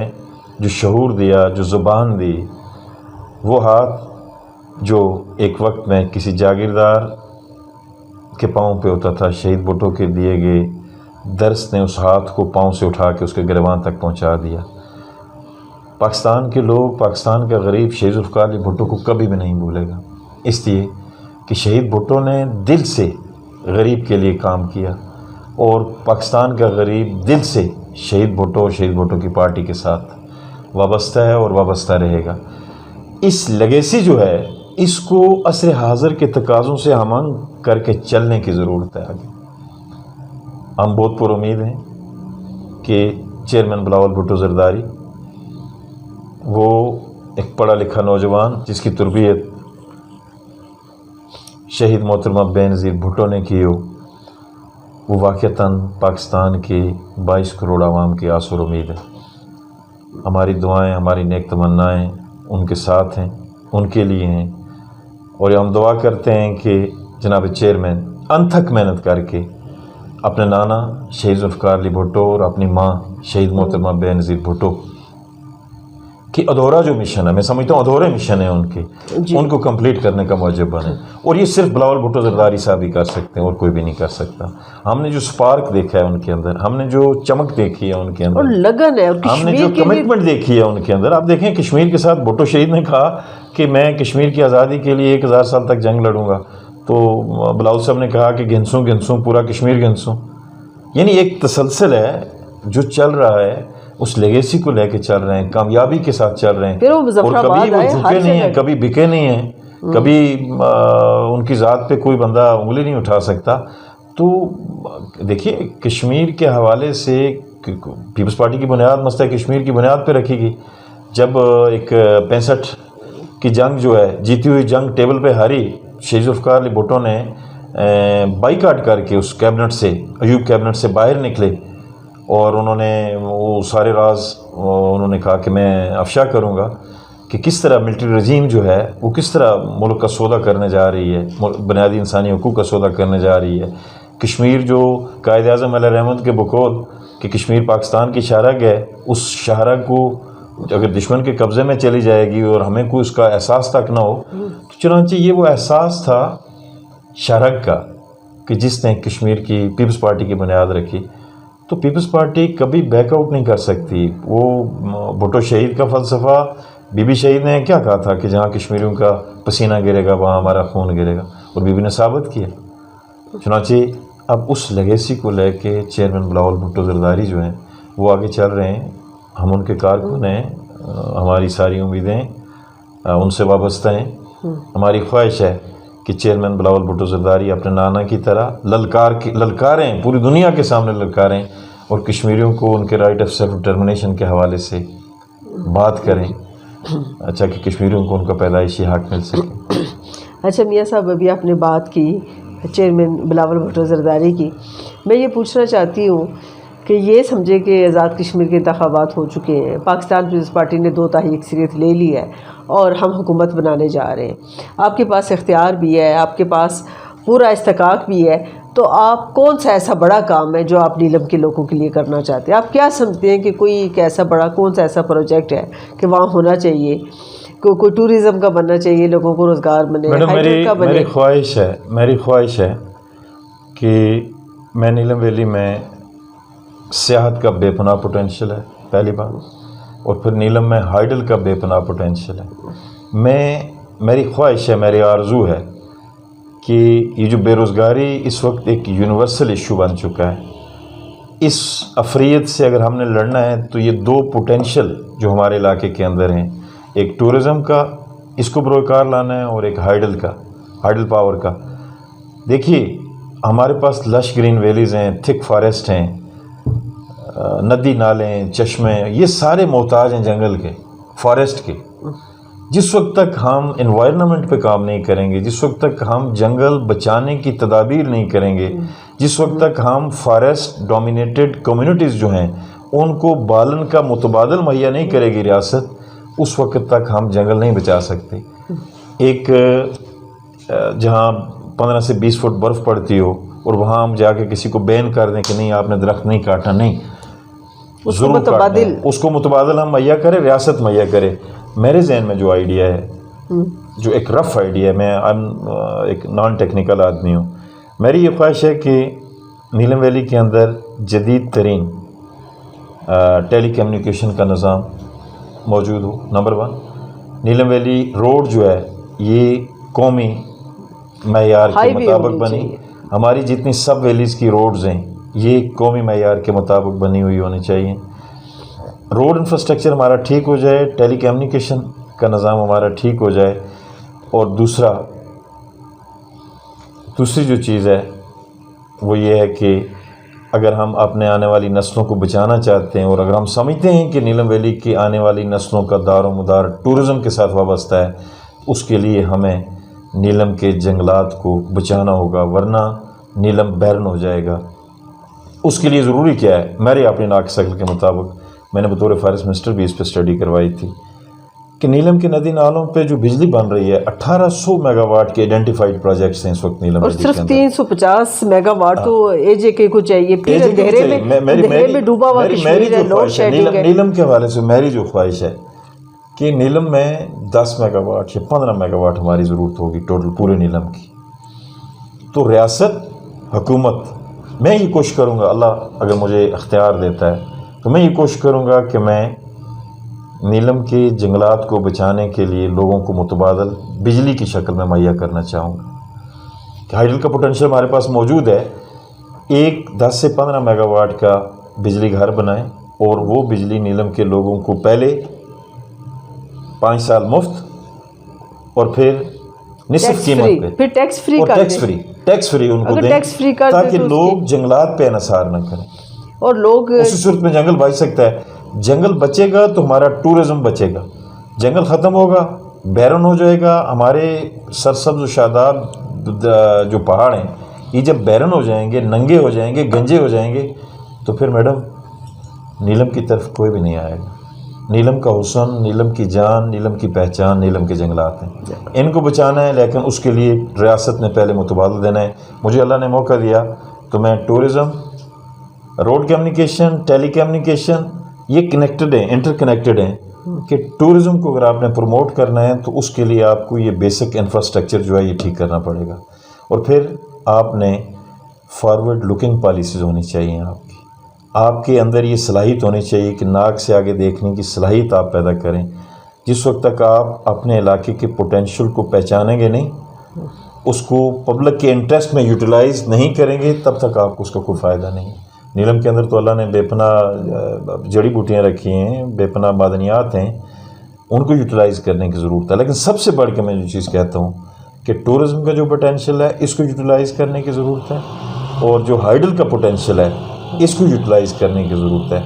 جو شعور دیا، جو زبان دی، وہ ہاتھ جو ایک وقت میں کسی جاگیردار کے پاؤں پہ ہوتا تھا، شہید بھٹو کے دیے گئے درس نے اس ہاتھ کو پاؤں سے اٹھا کے اس کے گریباں تک پہنچا دیا۔ پاکستان کے لوگ، پاکستان کا غریب شہید ذوالفقار علی بھٹو کو کبھی بھی نہیں بھولے گا، اس لیے کہ شہید بھٹو نے دل سے غریب کے لیے کام کیا، اور پاکستان کا غریب دل سے شہید بھٹو اور شہید بھٹو کی پارٹی کے ساتھ وابستہ ہے اور وابستہ رہے گا۔ اس لیگیسی جو ہے، اس کو عصر حاضر کے تقاضوں سے ہمنگ کر کے چلنے کی ضرورت ہے۔ آگے ہم بہت پر امید ہیں کہ چیئرمین بلاول بھٹو زرداری وہ ایک پڑھا لکھا نوجوان جس کی تربیت شہید محترمہ بے نظیر بھٹو نے کی ہو، وہ واقعتاً پاکستان کے 22 کروڑ عوام کی آس اور امید ہے۔ ہماری دعائیں، ہماری نیک تمنائیں ان کے ساتھ ہیں، ان کے لیے ہیں، اور ہم دعا کرتے ہیں کہ جناب چیئرمین انتھک محنت کر کے اپنے نانا شہید ذوالفقار علی بھٹو اور اپنی ماں شہید محترمہ بے نظیر بھٹو کہ ادھورا جو مشن ہے، میں سمجھتا ہوں ادھورے مشن ہے ان کے، ان کو کمپلیٹ کرنے کا موجب بنے، اور یہ صرف بلاول بھٹو زرداری صاحب ہی کر سکتے ہیں اور کوئی بھی نہیں کر سکتا۔ ہم نے جو سپارک دیکھا ہے ان کے اندر، ہم نے جو چمک دیکھی ہے ان کے اندر، اور لگن ہے، اور ہم نے جو کمٹمنٹ دیکھی ہے ان کے اندر، آپ دیکھیں کشمیر کے ساتھ بھٹو شہید نے کہا کہ میں کشمیر کی آزادی کے لیے 1000 سال تک جنگ لڑوں گا، تو بلاول صاحب نے کہا کہ گھنسوں پورا کشمیر گھنسوں، یعنی ایک تسلسل ہے جو چل رہا ہے، اس لیگیسی کو لے کے چل رہے ہیں، کامیابی کے ساتھ چل رہے ہیں، اور کبھی وہ جھکے نہیں ہیں، کبھی بکے نہیں ہیں، کبھی ان کی ذات پہ کوئی بندہ انگلی نہیں اٹھا سکتا۔ تو دیکھیے کشمیر کے حوالے سے پیپلز پارٹی کی بنیاد مستہ کشمیر کی بنیاد پہ رکھی گئی، جب ایک 65 کی جنگ جو ہے، جیتی ہوئی جنگ ٹیبل پہ ہاری، شہید ذوالفقار علی بھٹو نے بائیکاٹ کر کے اس کیبنٹ سے، ایوب کیبنٹ سے باہر نکلے، اور انہوں نے وہ سارے راز انہوں نے کہا کہ میں افشا کروں گا کہ کس طرح ملٹری رجیم جو ہے وہ کس طرح ملک کا سودا کرنے جا رہی ہے، بنیادی انسانی حقوق کا سودا کرنے جا رہی ہے۔ کشمیر جو قائد اعظم علیہ رحمت کے بقول کہ کشمیر پاکستان کی شاہراہ ہے، اس شاہراہ کو اگر دشمن کے قبضے میں چلی جائے گی اور ہمیں کوئی اس کا احساس تک نہ ہو، تو چنانچہ یہ وہ احساس تھا شاہراہ کا کہ جس نے کشمیر کی پیپلز پارٹی کی بنیاد رکھی۔ تو پیپلز پارٹی کبھی بیک آؤٹ نہیں کر سکتی۔ وہ بھٹو شہید کا فلسفہ، بی بی شہید نے کیا کہا تھا کہ جہاں کشمیریوں کا پسینہ گرے گا وہاں ہمارا خون گرے گا، اور بی بی نے ثابت کیا۔ چنانچہ اب اس لیگیسی کو لے کے چیئرمین بلاول بھٹو زرداری جو ہیں وہ آگے چل رہے ہیں، ہم ان کے کارکن ہیں، ہماری ساری امیدیں ان سے وابستہ ہیں۔ ہماری خواہش ہے کہ چیئرمین بلاول بھٹو زرداری اپنے نانا کی طرح للکاریں، پوری دنیا کے سامنے للکاریں، اور کشمیریوں کو ان کے رائٹ آف سیلف ڈٹرمنیشن کے حوالے سے بات کریں، اچھا کہ کشمیریوں کو ان کا پیدائشی حق مل سکے۔ اچھا میاں صاحب، ابھی آپ نے بات کی چیئرمین بلاول بھٹو زرداری کی، میں یہ پوچھنا چاہتی ہوں کہ یہ سمجھے کہ آزاد کشمیر کے انتخابات ہو چکے ہیں، پاکستان پیپلز پارٹی نے 2 تہائی اکثریت لے لی ہے اور ہم حکومت بنانے جا رہے ہیں، آپ کے پاس اختیار بھی ہے، آپ کے پاس پورا استحقاق بھی ہے، تو آپ کون سا ایسا بڑا کام ہے جو آپ نیلم کے لوگوں کے لیے کرنا چاہتے ہیں؟ آپ کیا سمجھتے ہیں کہ کوئی ایک ایسا بڑا، کون سا ایسا پروجیکٹ ہے کہ وہاں ہونا چاہیے، کوئی ٹورزم کا بننا چاہیے, لوگوں کو روزگار بنے, میڈم ہائیڈل کا بنے. میری خواہش ہے کہ میں نیلم ویلی میں سیاحت کا بے پناہ پوٹینشیل ہے پہلی بات, اور پھر نیلم میں ہائیڈل کا بے پناہ پوٹینشیل ہے. میری خواہش ہے, میری آرزو ہے کہ یہ جو بے روزگاری اس وقت ایک یونیورسل ایشو بن چکا ہے, اس افریت سے اگر ہم نے لڑنا ہے تو یہ دو پوٹینشیل جو ہمارے علاقے کے اندر ہیں, ایک ٹورزم کا اس کو بروکار لانا ہے اور ایک ہائیڈل پاور کا. دیکھیے ہمارے پاس لش گرین ویلیز ہیں, تھک فارسٹ ہیں, ندی نالے ہیں, چشمے, یہ سارے محتاج ہیں جنگل کے, فارسٹ کے. جس وقت تک ہم انوائرنمنٹ پہ کام نہیں کریں گے, جس وقت تک ہم جنگل بچانے کی تدابیر نہیں کریں گے, جس وقت تک ہم فارسٹ ڈومینیٹڈ کمیونٹیز جو ہیں ان کو بالن کا متبادل مہیا نہیں کرے گی ریاست, اس وقت تک ہم جنگل نہیں بچا سکتے. ایک جہاں 15 سے 20 فٹ برف پڑتی ہو اور وہاں ہم جا کے کسی کو بین کر دیں کہ نہیں آپ نے درخت نہیں کاٹنا, نہیں, ضرور کاٹنا ہے, اس کو متبادل ہم مہیا کریں, ریاست مہیا کرے. میرے ذہن میں جو آئیڈیا ہے, جو ایک رف آئیڈیا ہے, میں ایک نان ٹیکنیکل آدمی ہوں, میری یہ خواہش ہے کہ نیلم ویلی کے اندر جدید ترین ٹیلی کمیونیکیشن کا نظام موجود ہو. نمبر 1, نیلم ویلی روڈ جو ہے یہ قومی معیار کے مطابق بنی, ہماری جتنی سب ویلیز کی روڈز ہیں یہ قومی معیار کے مطابق بنی ہوئی ہونی چاہیے. روڈ انفراسٹرکچر ہمارا ٹھیک ہو جائے, ٹیلی کمیونیکیشن کا نظام ہمارا ٹھیک ہو جائے, اور دوسری جو چیز ہے وہ یہ ہے کہ اگر ہم اپنے آنے والی نسلوں کو بچانا چاہتے ہیں, اور اگر ہم سمجھتے ہیں کہ نیلم ویلی کی آنے والی نسلوں کا دار و مدار ٹورزم کے ساتھ وابستہ ہے, اس کے لیے ہمیں نیلم کے جنگلات کو بچانا ہوگا, ورنہ نیلم بیرن ہو جائے گا. اس کے لیے ضروری کیا ہے, میرے اپنی ناقص عقل کے مطابق, میں نے بطور فارسٹ منسٹر بھی اس پہ اسٹڈی کروائی تھی کہ نیلم کے ندی نالوں پہ جو بجلی بن رہی ہے 1800 میگا واٹ کے آئیڈینٹیفائڈ پروجیکٹس ہیں اس وقت نیلم ویلی کے اندر, اور صرف 350 میگا واٹ تو AJK کو چاہیے. پھر اندھیرے میں ڈوبا ہوا کشمیر ہے, لوڈ شیڈنگ ہے. نیلم کے حوالے سے میری جو خواہش ہے کہ نیلم میں 10 میگا واٹ یا 15 میگا واٹ ہماری ضرورت ہوگی ٹوٹل پورے نیلم کی. تو ریاست, حکومت, میں یہ کوشش کروں گا, اللہ اگر مجھے اختیار دیتا ہے تو میں یہ کوشش کروں گا کہ میں نیلم کے جنگلات کو بچانے کے لیے لوگوں کو متبادل بجلی کی شکل میں مہیا کرنا چاہوں گا. کہ ہائیڈل کا پوٹینشیل ہمارے پاس موجود ہے, ایک 10 سے 15 میگا واٹ کا بجلی گھر بنائیں, اور وہ بجلی نیلم کے لوگوں کو پہلے 5 سال مفت اور پھر نصف قیمت پہ, پھر ٹیکس فری ان کو دیں, تاکہ لوگ جنگلات پہ انحصار نہ کریں. اور لوگ اسی صورت میں جنگل بچ سکتا ہے. جنگل بچے گا تو ہمارا ٹورزم بچے گا, جنگل ختم ہوگا, بیرن ہو جائے گا. ہمارے سرسبز و شاداب جو پہاڑ ہیں یہ جب بیرن ہو جائیں گے, ننگے ہو جائیں گے, گنجے ہو جائیں گے, تو پھر میڈم نیلم کی طرف کوئی بھی نہیں آئے گا. نیلم کا حسن, نیلم کی جان, نیلم کی پہچان نیلم کے جنگلات ہیں, ان کو بچانا ہے. لیکن اس کے لیے ریاست نے پہلے متبادل دینا ہے. مجھے اللہ نے موقع دیا تو میں ٹورزم, روڈ کمیونیکیشن, ٹیلی کمیونیکیشن, یہ کنیکٹڈ ہیں, انٹر کنیکٹڈ ہیں. کہ ٹورزم کو اگر آپ نے پروموٹ کرنا ہے تو اس کے لیے آپ کو یہ بیسک انفراسٹرکچر جو ہے یہ ٹھیک کرنا پڑے گا. اور پھر آپ نے فارورڈ لکنگ پالیسیز ہونی چاہیے. آپ کے اندر یہ صلاحیت ہونی چاہیے کہ ناک سے آگے دیکھنے کی صلاحیت آپ پیدا کریں. جس وقت تک آپ اپنے علاقے کے پوٹینشیل کو پہچانیں گے نہیں, اس کو پبلک کے انٹرسٹ میں یوٹیلائز نہیں کریں گے, تب تک آپ کو اس کا کوئی فائدہ نہیں. نیلم کے اندر تو اللہ نے بے پناہ جڑی بوٹیاں رکھی ہیں, بے پناہ معدنیات ہیں, ان کو یوٹیلائز کرنے کی ضرورت ہے. لیکن سب سے بڑھ کے میں جو چیز کہتا ہوں کہ ٹورزم کا جو پوٹینشیل ہے اس کو یوٹیلائز کرنے کی ضرورت ہے, اور جو ہائیڈل کا پوٹینشیل ہے اس کو یوٹیلائز کرنے کی ضرورت ہے.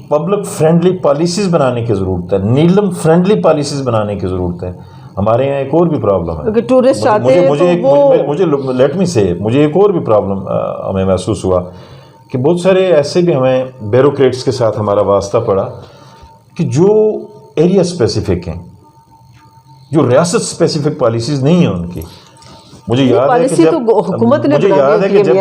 پبلک فرینڈلی پالیسیز بنانے کی ضرورت ہے, نیلم فرینڈلی پالیسیز بنانے کی ضرورت ہے. ہمارے یہاں ایک اور بھی پرابلم ہے, ٹورسٹ آتے ہیں مجھے لیٹ می سے, مجھے ایک اور بھی پرابلم ہمیں محسوس ہوا کہ بہت سارے ایسے بھی ہمیں بیوروکریٹس کے ساتھ ہمارا واسطہ پڑا کہ جو ایریا اسپیسیفک ہیں, جو ریاست اسپیسیفک پالیسیز نہیں ہیں ان کی. مجھے یاد ہے کہ جب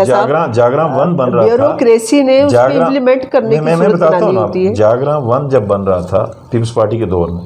جاگرام 1 بن رہا تھا, بیوروکریسی نے اس کو امپلیمنٹ کرنے کی میں بتاتا ہوں نا, جاگرام 1 جب بن رہا تھا پیپلز پارٹی کے دور میں,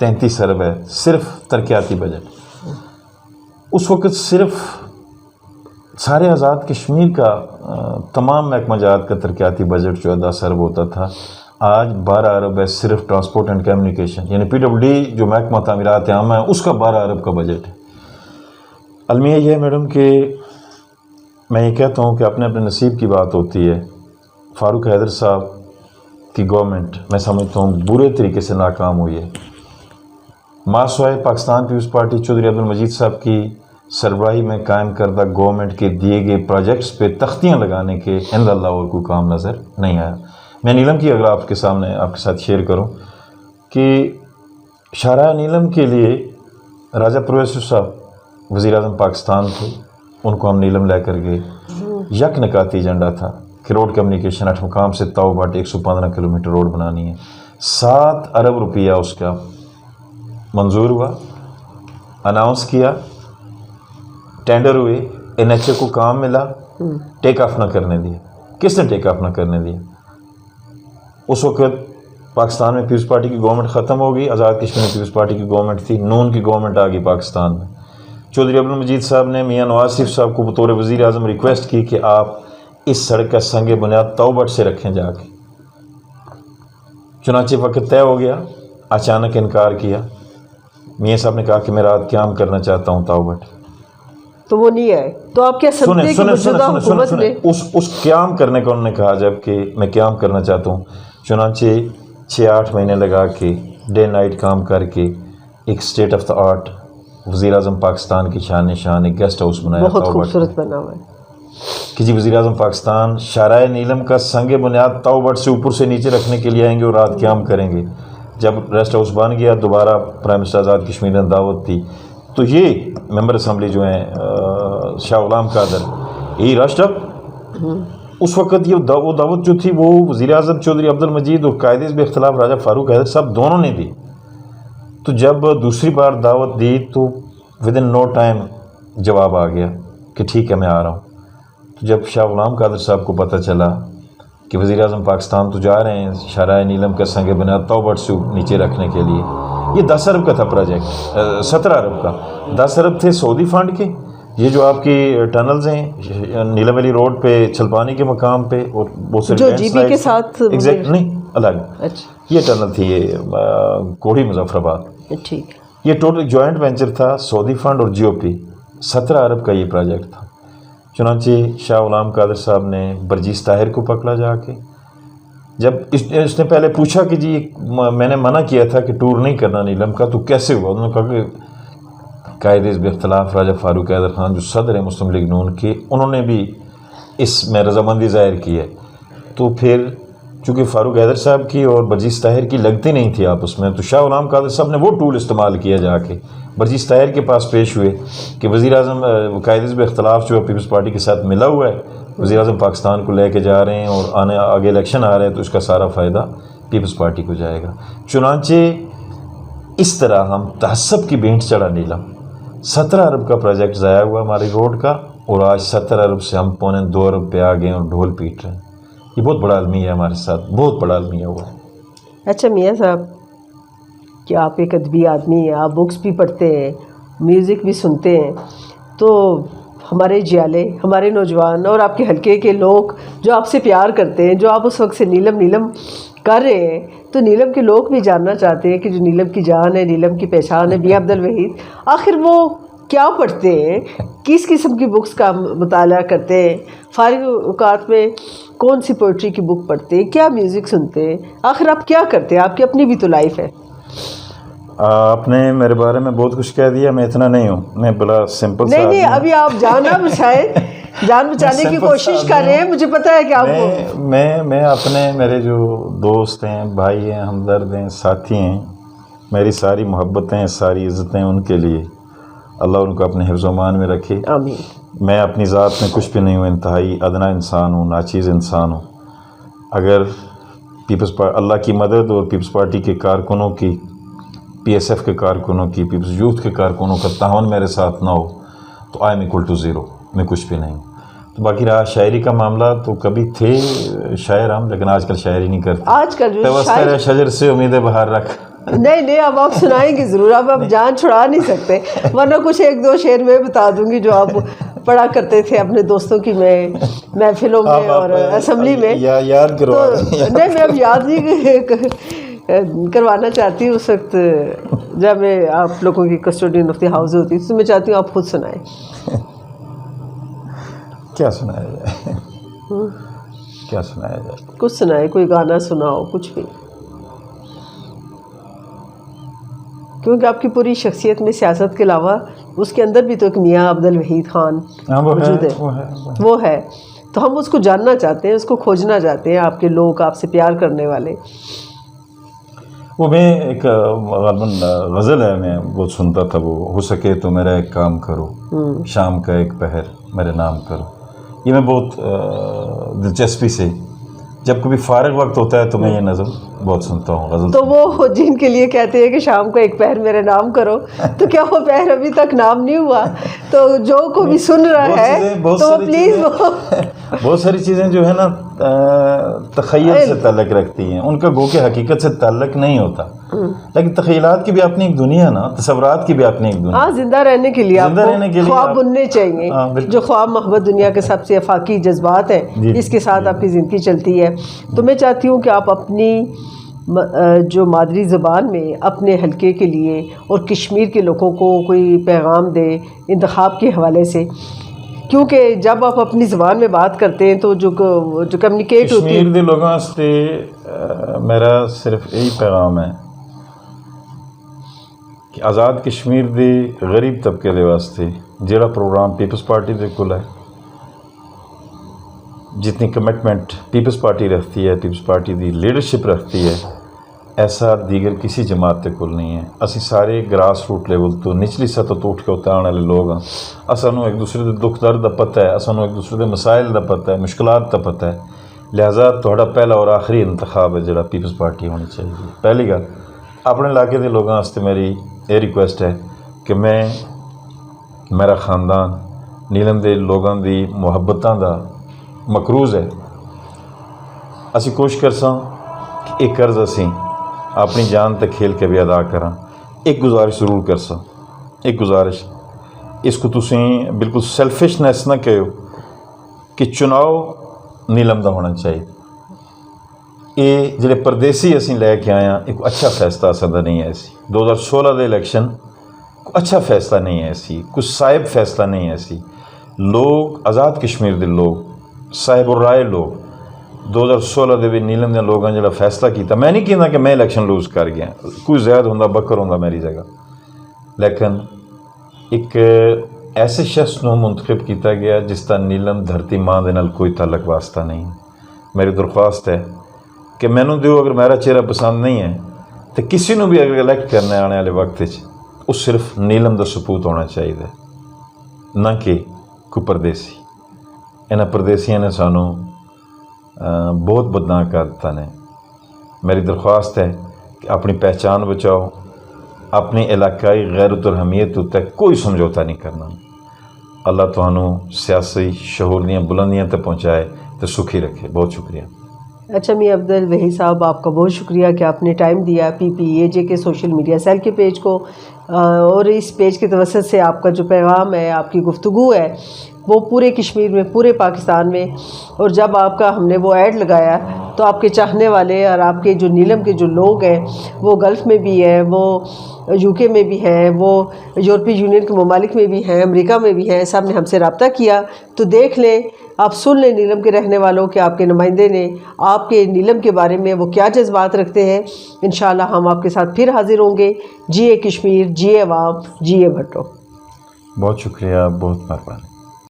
33 ارب ہے صرف ترقیاتی بجٹ. اس وقت صرف سارے آزاد کشمیر کا تمام محکمہ جات کا ترقیاتی بجٹ جو ہے 10 ارب ہوتا تھا. آج 12 ارب ہے صرف ٹرانسپورٹ اینڈ کمیونیکیشن، یعنی PWD جو محکمہ تعمیرات عامہ ہے اس کا 12 ارب کا بجٹ ہے. المیہ یہ ہے میڈم کہ میں یہ کہتا ہوں کہ اپنے اپنے نصیب کی بات ہوتی ہے. فاروق حیدر صاحب کی گورنمنٹ میں سمجھتا ہوں برے طریقے سے ناکام ہوئی ہے. ماسوائے پاکستان پیپلز پارٹی چودھری عبدالمجید صاحب کی سربراہی میں قائم کردہ گورنمنٹ کے دیے گئے پروجیکٹس پہ تختیاں لگانے کے عند اللہ اور کوئی کام نظر نہیں آیا. میں نیلم کی اگر آپ کے سامنے آپ کے ساتھ شیئر کروں کہ شاہراہ نیلم کے لیے راجہ پرویز صاحب وزیر اعظم پاکستان تھے، ان کو ہم نیلم لے کر گئے. یک نکاتی ایجنڈا تھا کہ روڈ کمیونیکیشن 8 مقام سے تاؤ بٹ 115 کلومیٹر روڈ بنانی ہے. 7 ارب روپیہ اس کا منظور ہوا، اناؤنس کیا، ٹینڈر ہوئے، NHA کو کام ملا، ٹیک آف نہ کرنے دیا. کس نے ٹیک آف نہ کرنے دیا؟ اس وقت پاکستان میں پیپلز پارٹی کی گورنمنٹ ختم ہو گئی، آزاد کشمیر میں پیپلز پارٹی کی گورنمنٹ تھی، نون کی گورنمنٹ آ گئی پاکستان میں. چودھری عبدالمجید صاحب نے میاں نواز شریف صاحب کو بطور وزیر اعظم ریکویسٹ کی کہ آپ اس سڑک کا سنگ بنیاد توبٹ سے رکھیں جا کے. چنانچہ وقت طے ہو گیا، اچانک انکار کیا. میاں صاحب نے کہا کہ میں رات قیام کرنا چاہتا ہوں توبٹ. تو وہ نہیں آئے. تو آپ کیا سمجھتے ہیں کہ موجودہ حکومت نے اس قیام کرنے کا انہوں نے کہا جب کہ میں قیام کرنا چاہتا ہوں. چنانچہ 6-8 مہینے لگا کے ڈے نائٹ کام کر کے ایک اسٹیٹ آف دا آرٹ وزیر اعظم پاکستان کی شان نشان ایک گیسٹ ہاؤس بنایا، بہت خوبصورت بنا ہوا ہے کہ جی وزیر اعظم پاکستان شاہراہ نیلم کا سنگ بنیاد تاؤ بٹ سے اوپر سے نیچے رکھنے کے لیے آئیں گے اور رات قیام کریں گے. جب ریسٹ ہاؤس بن گیا دوبارہ پرائم منسٹر آزاد کشمیر نے دعوت دی تو یہ ممبر اسمبلی جو ہیں شاہ غلام قادر یہی راشٹر اس وقت یہ وہ دعوت جو تھی وہ وزیر اعظم چودھری عبدالمجید اور قائد حزب اختلاف راجہ فاروق حیدر صاحب دونوں نے دی. تو جب دوسری بار دعوت دی تو ودن نو ٹائم جواب آ گیا کہ ٹھیک ہے میں آ رہا ہوں. تو جب شاہ غلام قادر صاحب کو پتہ چلا کہ وزیر اعظم پاکستان تو جا رہے ہیں شاہراہ نیلم کا سنگ بنیاد توبٹ سے نیچے رکھنے کے لیے، یہ 10 ارب کا تھا پروجیکٹ، 17 ارب کا. 10 ارب تھے سعودی فنڈ کے، یہ جو آپ کی ٹنلز ہیں نیلم ویلی روڈ پہ چھلپانی کے مقام پہ اور بہت سے جو GP کے ساتھ ایگزیکٹ نہیں الگ. اچھا یہ ٹنل تھی یہ کوڑی مظفر آباد. ٹھیک. یہ ٹوٹل جوائنٹ وینچر تھا سعودی فنڈ اور GOP. 17 ارب کا یہ پروجیکٹ تھا. چنانچہ شاہ غلام قادر صاحب نے برجیس طاہر کو پکڑا جا کے. جب اس نے پہلے پوچھا کہ جی میں نے منع کیا تھا کہ ٹور نہیں کرنا نیلم کا تو کیسے ہوا؟ انہوں نے کہا کہ قائد حزب اختلاف راجہ فاروق حیدر خان جو صدر ہیں مسلم لیگ نون کے، انہوں نے بھی اس میں رضامندی ظاہر کی ہے. تو پھر چونکہ فاروق حیدر صاحب کی اور برجیس طاہر کی لگتی نہیں تھی آپس میں، تو شاہ غلام قادر صاحب نے وہ ٹول استعمال کیا جا کے برجیس طاہر کے پاس پیش ہوئے کہ وزیر اعظم قائد حزب اختلاف جو پیپلز پارٹی کے ساتھ ملا ہوا ہے، وزیر اعظم پاکستان کو لے کے جا رہے ہیں اور آگے الیکشن آ رہے ہیں تو اس کا سارا فائدہ پیپلز پارٹی کو جائے گا. چنانچہ اس طرح ہم تحسب کی بینٹ چڑھا نیلم. 17 ارب کا پروجیکٹ ضائع ہوا ہماری روڈ کا اور آج 70 ارب سے ہم 2.25 ارب پہ آ گئے اور ڈھول پیٹ رہے ہیں. یہ بہت بڑا المیہ ہے ہمارے ساتھ، بہت بڑا المیہ ہوا ہے. اچھا میاں صاحب کہ آپ ایک ادبی آدمی ہیں، آپ بکس بھی پڑھتے ہیں، میوزک بھی سنتے ہیں، تو ہمارے جیالے، ہمارے نوجوان اور آپ کے حلقے کے لوگ جو آپ سے پیار کرتے ہیں، جو آپ اس وقت سے نیلم نیلم کر رہے ہیں، تو نیلم کے لوگ بھی جاننا چاہتے ہیں کہ جو نیلم کی جان ہے، نیلم کی پہچان ہے میاں عبدالوحید، آخر وہ کیا پڑھتے ہیں، کس قسم کی بکس کا مطالعہ کرتے ہیں، فارغ اوقات میں کون سی پوئٹری کی بک پڑھتے ہیں، کیا میوزک سنتے ہیں، آخر آپ کیا کرتے ہیں؟ آپ کی اپنی بھی تو لائف ہے. آپ نے میرے بارے میں بہت کچھ کہہ دیا، میں اتنا نہیں ہوں، میں بڑا سمپل سا نہیں ابھی آپ جان بچانے کی کوشش کر رہے ہیں، مجھے پتا ہے کہ آپ کو میں اپنے میرے جو دوست ہیں، بھائی ہیں، ہمدرد ہیں، ساتھی ہیں، میری ساری محبتیں، ساری عزتیں ان کے لیے، اللہ ان کو اپنے حفظ و امان میں رکھے. آمین. میں اپنی ذات میں کچھ بھی نہیں ہوں، انتہائی ادنا انسان ہوں، ناچیز انسان ہوں. اگر اللہ کی مدد اور پیپلز پارٹی کے کارکنوں کی، PSF کے کارکنوں کی، پیپلز یوتھ کے کارکنوں کا تعاون میرے ساتھ نہ ہو تو I am equal to zero, میں کچھ بھی نہیں ہوں. تو باقی رہا شاعری کا معاملہ، تو کبھی تھے شاعر ہم، لیکن آج کل شاعری نہیں کرتے. آج کل جو شجر سے امید بہار رکھ نہیں نہیں اب آپ سنائیں گے ضرور, اب جان چھڑا نہیں سکتے, ورنہ کچھ ایک دو شعر میں بتا دوں گی جو آپ پڑھا کرتے تھے اپنے دوستوں کی محفلوں میں اور اسمبلی میں. یاد کرو. نہیں میں اب یاد نہیں کروانا چاہتی ہوں. اس وقت جب میں آپ لوگوں کی کسٹوڈین آف دی ہاؤس ہوتی تو میں چاہتی ہوں آپ خود سنائیں. کیا سنایا جائے, کیا سنایا جائے؟ کچھ سنائے, کوئی گانا سناؤ, کچھ بھی, کیونکہ آپ کی پوری شخصیت میں سیاست کے علاوہ اس کے اندر بھی تو ایک میاں عبد الوحید خان موجود ہے. وہ ہے تو ہم اس کو جاننا چاہتے ہیں, اس کو کھوجنا چاہتے ہیں, آپ کے لوگ, آپ سے پیار کرنے والے. وہ میں ایک غالباً غزل ہے, میں بہت سنتا تھا, وہ ہو سکے تو میرا ایک کام کرو, شام کا ایک پہر میرے نام کرو. یہ میں بہت دلچسپی سے جب کبھی فارغ وقت ہوتا ہے تو میں یہ نظم بہت سنتا ہوں, غزل. تو وہ جن کے لیے کہتے ہیں کہ شام کو ایک پہر میرے نام کرو, تو کیا وہ پہر ابھی تک نام نہیں ہوا؟ تو جو کو بھی سن رہا ہے تو پلیز بہت ساری چیزیں جو ہے نا تخیل سے تعلق رکھتی ہیں, ان کا گو کہ حقیقت سے تعلق نہیں ہوتا, لیکن تخیلات کی بھی اپنی ایک دنیا نا, تصورات کی بھی اپنی ایک دنیا. ہاں, زندہ رہنے کے لیے آپ کو خواب بننے چاہیے, جو خواب محبت دنیا کے سب سے افاقی جذبات ہیں, اس کے ساتھ آپ کی زندگی چلتی ہے. تو میں چاہتی ہوں کہ آپ اپنی جو مادری زبان میں اپنے حلقے کے لیے اور کشمیر کے لوگوں کو کوئی پیغام دیں انتخاب کے حوالے سے, کیونکہ جب آپ اپنی زبان میں بات کرتے ہیں تو جو کمیونیکیٹ ہوتی ہے. کشمیر دے لوگوں سے میرا صرف یہی پیغام ہے کہ آزاد کشمیر دے غریب طبقے دے واسطے جیڑا پروگرام پیپلز پارٹی دے کل ہے, جتنی کمٹمنٹ پیپلز پارٹی رکھتی ہے, پیپلز پارٹی دی لیڈرشپ رکھتی ہے, ایسا دیگر کسی جماعت تے کل نہیں ہے. اسی سارے گراس روٹ لیول تو نچلی سطح تو اٹھ کے اتنے آنے والے لوگ ہیں. اسانوں ایک دوسرے دے دکھ درد دا پتہ ہے, اسانوں ایک دوسرے دے مسائل دا پتہ ہے, مشکلات دا پتہ ہے. لہٰذا تھوڑا پہلا اور آخری انتخاب ہے جڑا پیپلز پارٹی ہونی چاہیے. پہلی گل اپنے علاقے دے لوگوں واسطے میری یہ ریکویسٹ ہے کہ میں, میرا خاندان نیلم دے لوگوں دی محبتاں دا مقروض ہے. اسی کوشش کرساں کہ ایک قرض اسی اپنی جان تے کھیل کے بھی ادا کراں. ایک گزارش ضرور کرساں, ایک گزارش, اس کو تسیں بالکل سیلفشنیس نہ کہو کہ چناؤ نیلم دا ہونا چاہیے. یہ جڑے پردیسی اسی لے کے آیا ایک اچھا فیصلہ اساں نہیں ہے سی. 2016 دے الیکشن کوئی اچھا فیصلہ نہیں ہے سی, کچھ صائب فیصلہ نہیں ہے سی. لوگ آزاد کشمیر دے لوگ, صاحب الرائے لوگ 2016 دے بھی نیلم دے لوگوں جڑا فیصلہ کیتا, میں نہیں کہنا کہ میں الیکشن لوز کر گیا, کوئی زیادہ ہوندا بکر ہوندا میری جگہ, لیکن ایک ایسے شخص نو منتخب کیتا گیا جس کا نیلم دھرتی ماں دے نال کوئی تعلق واسطہ نہیں. میری درخواست ہے کہ مینوں دیو اگر میرا چہرہ پسند نہیں ہے تو کسی نو بھی اگر الیکٹ کرنے آنے والے وقت وہ صرف نیلم دا سپوت ہونا چاہیے, نہ کہ کوئی پردیسی. انہاں پردیسیاں نے سانوں بہت بدنام کر دیتا نے. میری درخواست ہے کہ اپنی پہچان بچاؤ, اپنی علاقائی غیرت الحمیت تے کوئی سمجھوتا نہیں کرنا. اللہ تانوں سیاسی شعور دیاں بلندیاں تے پہنچائے تو سکھی رکھے. بہت شکریہ. اچھا میاں عبد الوحید صاحب, آپ کا بہت شکریہ کہ آپ نے ٹائم دیا PPAJ کے سوشل میڈیا سیل کے پیج کو, اور اس پیج کے توسط سے آپ کا جو پیغام ہے, آپ کی گفتگو ہے, وہ پورے کشمیر میں, پورے پاکستان میں. اور جب آپ کا ہم نے وہ ایڈ لگایا تو آپ کے چاہنے والے اور آپ کے جو نیلم کے جو لوگ ہیں وہ گلف میں بھی ہیں, وہ UK میں بھی ہیں, وہ یورپی یونین کے ممالک میں بھی ہیں, امریکہ میں بھی ہیں, سب نے ہم سے رابطہ کیا. تو دیکھ لیں, آپ سن لیں نیلم کے رہنے والوں کہ آپ کے نمائندے نے آپ کے نیلم کے بارے میں وہ کیا جذبات رکھتے ہیں. انشاءاللہ ہم آپ کے ساتھ پھر حاضر ہوں گے. جیے کشمیر, جیے عوام, جیے بھٹو. بہت شکریہ, بہت مہربانی.